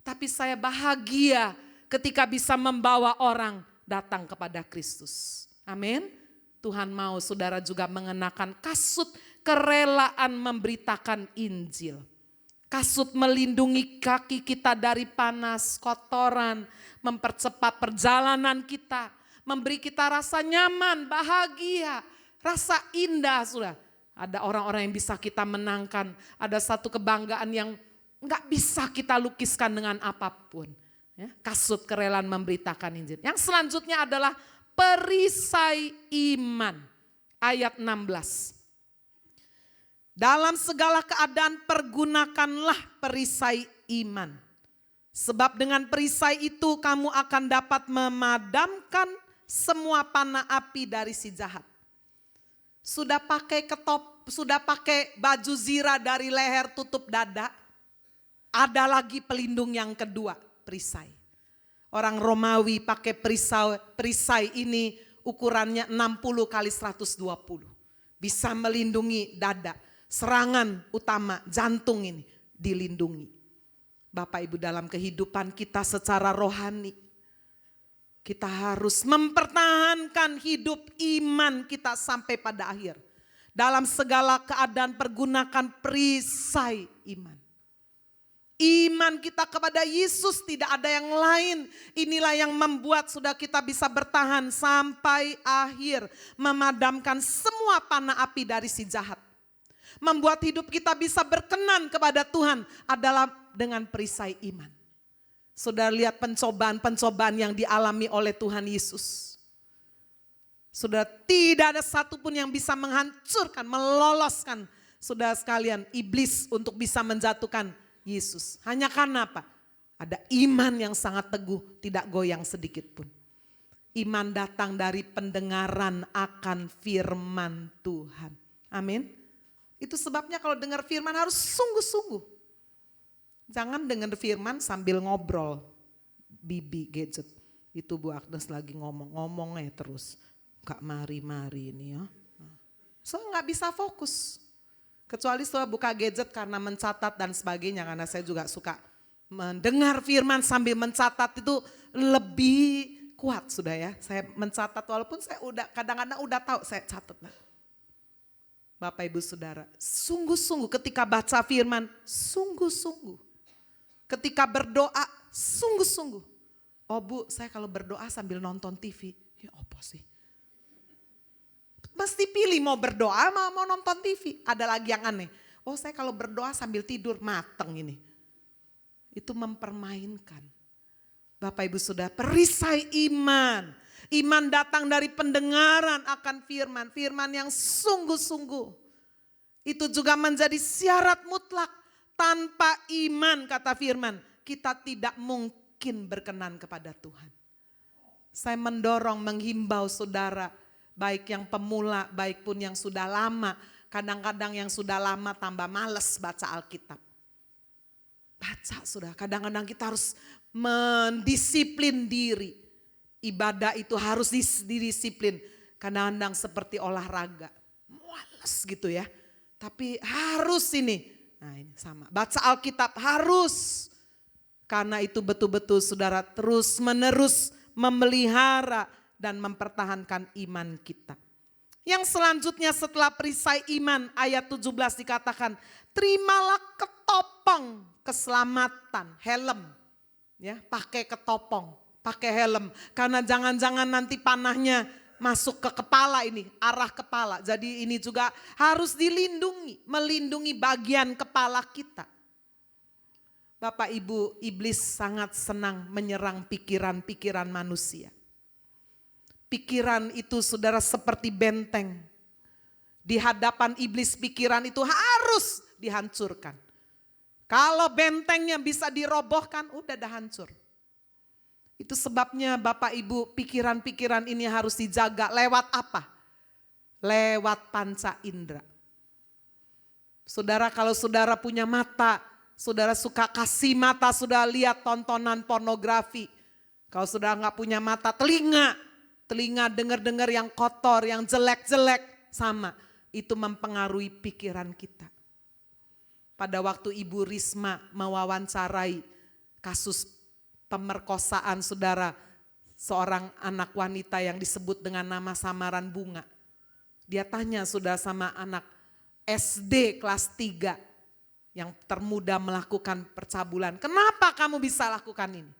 Tapi saya bahagia ketika bisa membawa orang datang kepada Kristus. Amin. Tuhan mau saudara juga mengenakan kasut kerelaan memberitakan Injil. Kasut melindungi kaki kita dari panas, kotoran, mempercepat perjalanan kita, memberi kita rasa nyaman, bahagia, rasa indah sudah. Ada orang-orang yang bisa kita menangkan, ada satu kebanggaan yang gak bisa kita lukiskan dengan apapun. Ya, kasut kerelaan memberitakan Injil. Yang selanjutnya adalah perisai iman, ayat 16. Dalam segala keadaan pergunakanlah perisai iman. Sebab dengan perisai itu kamu akan dapat memadamkan semua panah api dari si jahat. Sudah pakai sudah pakai baju zirah dari leher tutup dada. Ada lagi pelindung yang kedua, perisai. Orang Romawi pakai perisai ini ukurannya 60 kali 120. Bisa melindungi dada. Serangan utama jantung ini dilindungi. Bapak Ibu dalam kehidupan kita secara rohani. Kita harus mempertahankan hidup iman kita sampai pada akhir. Dalam segala keadaan pergunakan perisai iman. Iman kita kepada Yesus tidak ada yang lain. Inilah yang membuat sudah kita bisa bertahan sampai akhir. Memadamkan semua panah api dari si jahat. Membuat hidup kita bisa berkenan kepada Tuhan adalah dengan perisai iman. Saudara lihat pencobaan-pencobaan yang dialami oleh Tuhan Yesus. Saudara tidak ada satupun yang bisa menghancurkan, meloloskan saudara sekalian iblis untuk bisa menjatuhkan Yesus. Hanya karena apa? Ada iman yang sangat teguh, tidak goyang sedikit pun. Iman datang dari pendengaran akan firman Tuhan. Amin. Itu sebabnya kalau dengar firman harus sungguh-sungguh. Jangan dengar firman sambil ngobrol, bibi gadget. Itu Bu Agnes lagi ngomongnya terus. Gak mari-mari ini ya. So gak bisa fokus. Kecuali setelah buka gadget karena mencatat dan sebagainya. Karena saya juga suka mendengar firman sambil mencatat itu lebih kuat sudah ya. Saya mencatat walaupun saya kadang-kadang udah tahu saya catat. Bapak Ibu Saudara, sungguh-sungguh ketika baca firman, sungguh-sungguh. Ketika berdoa, sungguh-sungguh. Oh Bu, saya kalau berdoa sambil nonton TV, ya apa sih? Mesti pilih mau berdoa mau nonton TV. Ada lagi yang aneh. Oh saya kalau berdoa sambil tidur, mateng ini. Itu mempermainkan. Bapak Ibu Saudara, perisai iman. Iman datang dari pendengaran akan firman. Firman yang sungguh-sungguh. Itu juga menjadi syarat mutlak. Tanpa iman kata firman, kita tidak mungkin berkenan kepada Tuhan. Saya mendorong, menghimbau saudara, baik yang pemula, baik pun yang sudah lama. Kadang-kadang yang sudah lama tambah males baca Alkitab. Baca sudah, kadang-kadang kita harus mendisiplin diri. Ibadah itu harus didisiplin. Kadang-kadang seperti olahraga. Males gitu ya. Tapi harus ini. Nah ini sama. Baca Alkitab harus. Karena itu betul-betul saudara terus menerus memelihara dan mempertahankan iman kita. Yang selanjutnya setelah perisai iman ayat 17 dikatakan. Terimalah ketopong keselamatan, helm. Ya, pakai ketopong, pakai helm. Karena jangan-jangan nanti panahnya masuk ke kepala ini, arah kepala. Jadi ini juga harus dilindungi, melindungi bagian kepala kita. Bapak Ibu, iblis sangat senang menyerang pikiran-pikiran manusia. Pikiran itu saudara seperti benteng. Di hadapan iblis pikiran itu harus dihancurkan. Kalau bentengnya bisa dirobohkan, udah dah hancur. Itu sebabnya Bapak Ibu pikiran-pikiran ini harus dijaga lewat apa? Lewat panca indera. Saudara kalau saudara punya mata, saudara suka kasih mata, sudah lihat tontonan pornografi. Kalau saudara nggak punya mata, telinga dengar-dengar yang kotor, yang jelek-jelek sama. Itu mempengaruhi pikiran kita. Pada waktu Ibu Risma mewawancarai kasus pemerkosaan saudara, seorang anak wanita yang disebut dengan nama samaran Bunga. Dia tanya sudah sama anak SD kelas 3 yang termuda melakukan percabulan. Kenapa kamu bisa lakukan ini?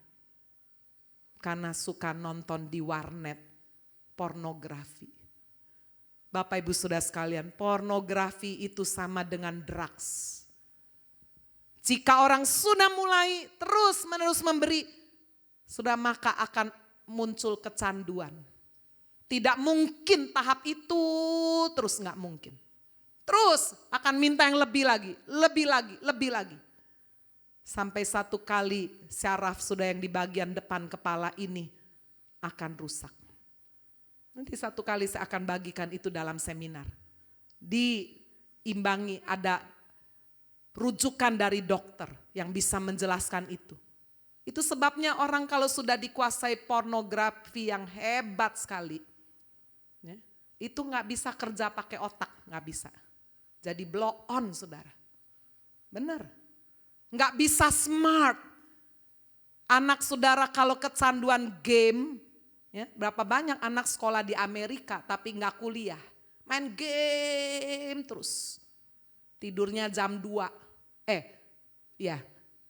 Karena suka nonton di warnet pornografi. Bapak Ibu Saudara sekalian, pornografi itu sama dengan drugs. Jika orang sudah mulai terus menerus memberi, sudah maka akan muncul kecanduan. Tidak mungkin tahap itu terus, nggak mungkin. Terus akan minta yang lebih lagi, lebih lagi. Sampai satu kali syaraf sudah yang di bagian depan kepala ini akan rusak. Nanti satu kali saya akan bagikan itu dalam seminar. Diimbangi ada rujukan dari dokter yang bisa menjelaskan itu. Itu sebabnya orang kalau sudah dikuasai pornografi yang hebat sekali, ya, itu nggak bisa kerja pakai otak, nggak bisa. Jadi blow on saudara, benar. Nggak bisa smart. Anak saudara kalau kecanduan game, ya, berapa banyak anak sekolah di Amerika tapi nggak kuliah, main game terus. Tidurnya jam 2.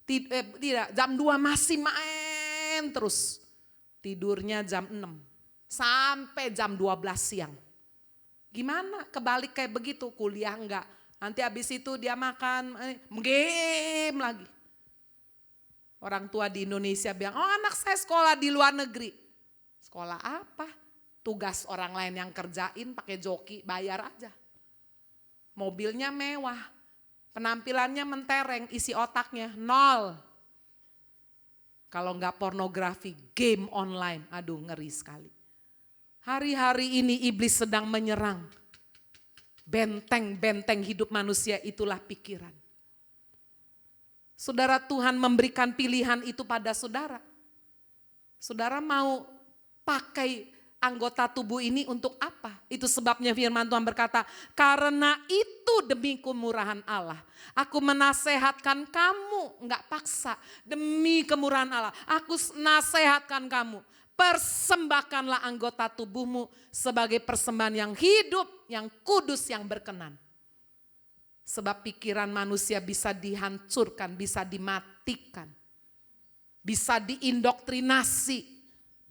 Tidak, jam 2 masih main terus. Tidurnya jam 6 sampai jam 12 siang. Gimana kebalik kayak begitu, kuliah enggak. Nanti habis itu dia makan, game lagi. Orang tua di Indonesia bilang, oh anak saya sekolah di luar negeri. Sekolah apa? Tugas orang lain yang kerjain pakai joki, bayar aja. Mobilnya mewah. Penampilannya mentereng, isi otaknya 0. Kalau enggak pornografi, game online, aduh ngeri sekali. Hari-hari ini iblis sedang menyerang Benteng-benteng hidup manusia itulah pikiran. Saudara, Tuhan memberikan pilihan itu pada saudara. Saudara mau pakai anggota tubuh ini untuk apa? Itu sebabnya firman Tuhan berkata, karena itu demi kemurahan Allah. Aku menasehatkan kamu, enggak paksa. Demi kemurahan Allah, aku nasehatkan kamu. Persembahkanlah anggota tubuhmu sebagai persembahan yang hidup, yang kudus, yang berkenan. Sebab pikiran manusia bisa dihancurkan, bisa dimatikan, bisa diindoktrinasi.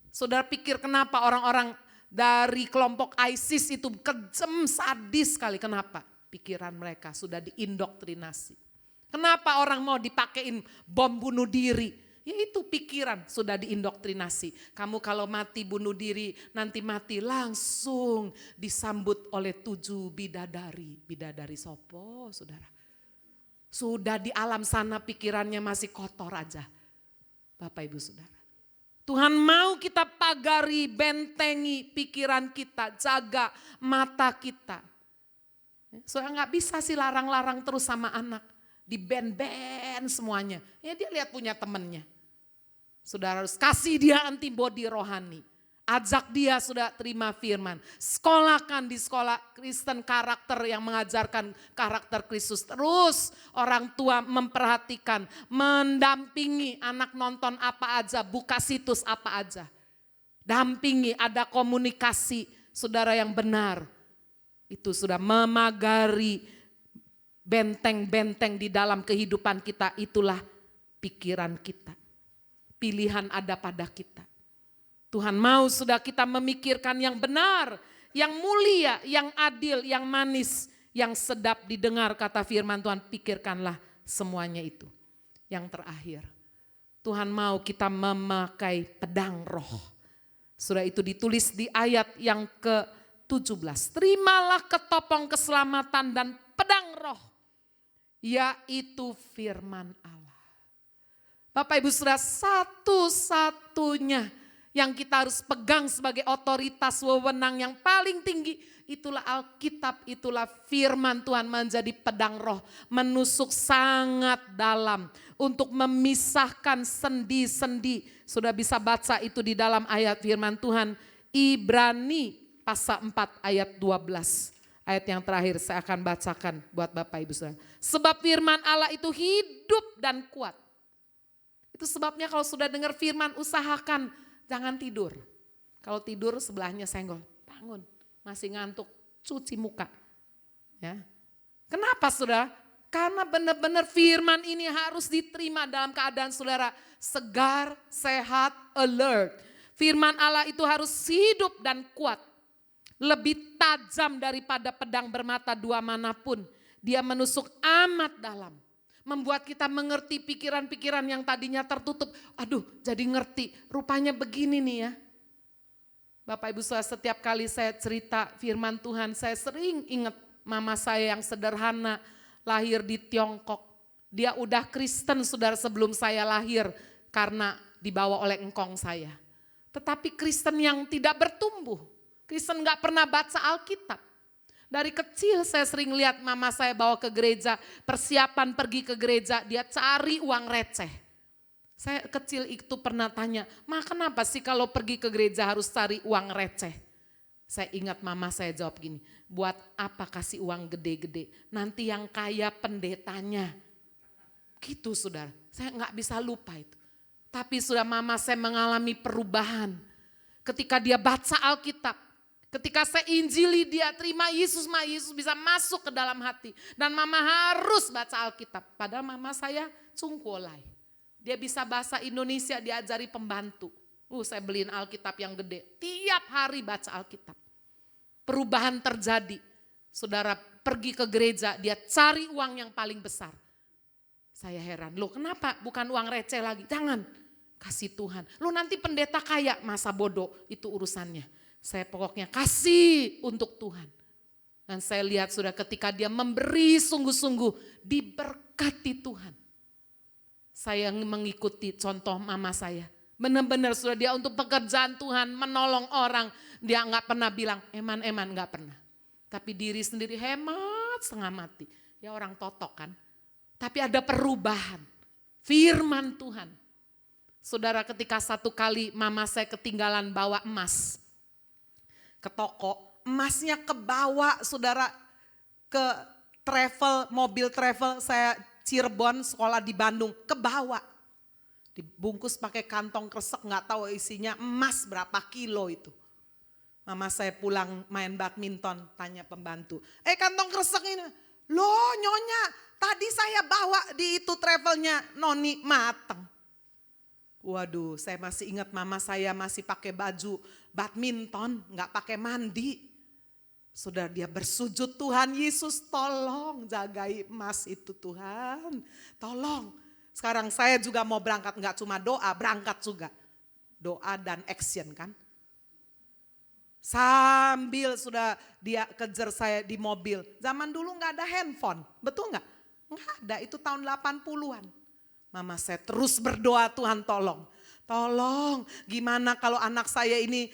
Saudara pikir kenapa orang-orang dari kelompok ISIS itu kejam, sadis sekali. Kenapa? Pikiran mereka sudah diindoktrinasi. Kenapa orang mau dipakein bom bunuh diri? Yaitu pikiran sudah diindoktrinasi. Kamu kalau mati bunuh diri, nanti mati langsung disambut oleh 7 bidadari. Bidadari sopo, saudara. Sudah di alam sana pikirannya masih kotor aja. Bapak Ibu Saudara. Tuhan mau kita pagari, bentengi pikiran kita, jaga mata kita. Soalnya gak bisa sih larang-larang terus sama anak. Di band-band semuanya. Ya dia lihat punya temennya. Saudara harus kasih dia antibodi rohani. Ajak dia sudah terima firman. Sekolahkan di sekolah Kristen karakter yang mengajarkan karakter Kristus. Terus orang tua memperhatikan, mendampingi anak nonton apa aja, buka situs apa aja. Dampingi, ada komunikasi saudara yang benar. Itu sudah memagari benteng-benteng di dalam kehidupan kita, itulah pikiran kita. Pilihan ada pada kita. Tuhan mau sudah kita memikirkan yang benar, yang mulia, yang adil, yang manis, yang sedap didengar kata firman Tuhan, pikirkanlah semuanya itu. Yang terakhir, Tuhan mau kita memakai pedang roh. Sudah itu ditulis di ayat yang ke-17. Terimalah ketopong keselamatan dan pedang roh, yaitu firman Allah. Bapak Ibu Saudara, satu-satunya yang kita harus pegang sebagai otoritas wewenang yang paling tinggi, itulah Alkitab, itulah firman Tuhan menjadi pedang roh. Menusuk sangat dalam untuk memisahkan sendi-sendi. Sudah bisa baca itu di dalam ayat firman Tuhan. Ibrani pasal 4 ayat 12. Ayat yang terakhir saya akan bacakan buat Bapak Ibu Saudara. Sebab firman Allah itu hidup dan kuat. Itu sebabnya kalau sudah dengar firman, usahakan jangan tidur. Kalau tidur sebelahnya senggol, bangun, masih ngantuk, cuci muka. Ya. Kenapa saudara? Karena benar-benar firman ini harus diterima dalam keadaan saudara segar, sehat, alert. Firman Allah itu harus hidup dan kuat. Lebih tajam daripada pedang bermata dua manapun. Dia menusuk amat dalam. Membuat kita mengerti pikiran-pikiran yang tadinya tertutup. Aduh, jadi ngerti. Rupanya begini nih ya. Bapak Ibu Saudara, setiap kali saya cerita firman Tuhan, saya sering ingat mama saya yang sederhana, lahir di Tiongkok. Dia udah Kristen saudara sebelum saya lahir karena dibawa oleh engkong saya. Tetapi Kristen yang tidak bertumbuh. Kristen gak pernah baca Alkitab. Dari kecil saya sering lihat mama saya bawa ke gereja, persiapan pergi ke gereja, dia cari uang receh. Saya kecil itu pernah tanya, Ma kenapa sih kalau pergi ke gereja harus cari uang receh? Saya ingat mama saya jawab gini, buat apa kasih uang gede-gede, nanti yang kaya pendetanya. Gitu saudara, saya gak bisa lupa itu. Tapi sudah mama saya mengalami perubahan. Ketika dia baca Alkitab, ketika saya injili dia terima Yesus, Yesus bisa masuk ke dalam hati. Dan mama harus baca Alkitab. Padahal mama saya cungkolai. Dia bisa bahasa Indonesia, diajari pembantu. Saya beliin Alkitab yang gede. Tiap hari baca Alkitab. Perubahan terjadi. Saudara pergi ke gereja, dia cari uang yang paling besar. Saya heran, loh kenapa bukan uang receh lagi? Jangan, kasih Tuhan. Loh nanti pendeta kaya, masa bodoh, itu urusannya. Saya pokoknya kasih untuk Tuhan. Dan saya lihat sudah ketika dia memberi sungguh-sungguh, diberkati Tuhan. Saya mengikuti contoh mama saya. Benar-benar sudah dia untuk pekerjaan Tuhan, menolong orang. Dia gak pernah bilang, eman-eman, gak pernah. Tapi diri sendiri hemat setengah mati. Ya orang totok kan. Tapi ada perubahan. Firman Tuhan. Saudara, ketika satu kali mama saya ketinggalan bawa emas ke toko. Emasnya kebawa saudara ke travel, mobil travel saya Cirebon, sekolah di Bandung. Kebawa. Dibungkus pakai kantong kresek, gak tahu isinya emas berapa kilo itu. Mama saya pulang main badminton, tanya pembantu. Kantong kresek ini. Loh nyonya, tadi saya bawa di itu travelnya noni mateng. Waduh, saya masih ingat mama saya masih pakai baju badminton, gak pakai mandi. Saudara, dia bersujud, Tuhan Yesus tolong jagai emas itu Tuhan. Tolong. Sekarang saya juga mau berangkat, gak cuma doa, berangkat juga. Doa dan action kan. Sambil sudah dia kejar saya di mobil. Zaman dulu gak ada handphone, betul gak? Gak ada, itu tahun 80-an. Mama saya terus berdoa, Tuhan tolong. Tolong, gimana kalau anak saya ini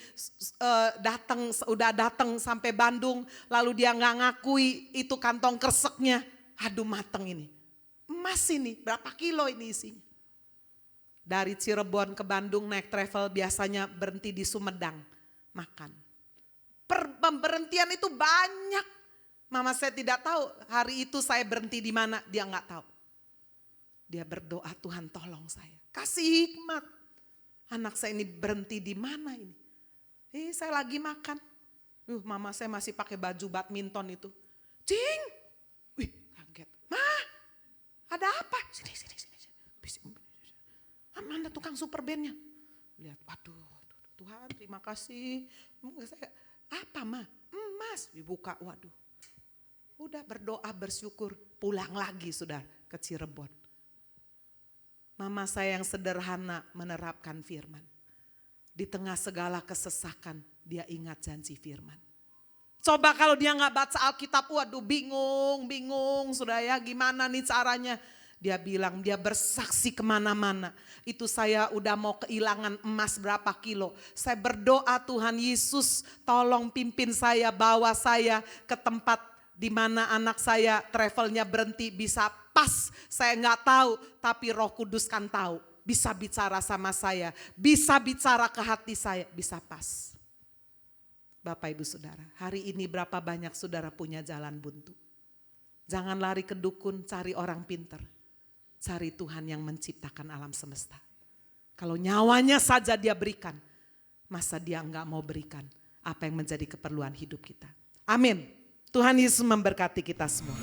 udah datang sampai Bandung, lalu dia gak ngakui itu kantong kreseknya. Aduh mateng ini, emas ini berapa kilo ini isinya. Dari Cirebon ke Bandung naik travel biasanya berhenti di Sumedang makan. Pemberhentian itu banyak. Mama saya tidak tahu hari itu saya berhenti di mana, dia nggak tahu. Dia berdoa, Tuhan tolong saya, kasih hikmat. Anak saya ini berhenti di mana ini? Saya lagi makan. Mama saya masih pakai baju badminton itu. Cing, kaget. Ma, ada apa? Sini. Mana tukang super bandnya? Lihat, aduh, Tuhan terima kasih. Saya, apa ma? Emas. Dibuka, waduh. Udah berdoa bersyukur, pulang lagi sudah ke Cirebon. Mama saya yang sederhana menerapkan firman. Di tengah segala kesesakan dia ingat janji firman. Coba kalau dia gak baca Alkitab, waduh bingung sudah ya, gimana nih caranya. Dia bilang dia bersaksi kemana-mana. Itu saya udah mau kehilangan emas berapa kilo. Saya berdoa Tuhan Yesus tolong pimpin saya, bawa saya ke tempat di mana anak saya travelnya berhenti bisa pas. Saya gak tahu tapi Roh Kudus kan tahu. Bisa bicara sama saya, bisa bicara ke hati saya, bisa pas. Bapak Ibu Saudara, hari ini berapa banyak saudara punya jalan buntu. Jangan lari ke dukun, cari orang pinter. Cari Tuhan yang menciptakan alam semesta. Kalau nyawanya saja dia berikan, masa dia enggak mau berikan apa yang menjadi keperluan hidup kita. Amin. Tuhan Yesus memberkati kita semua.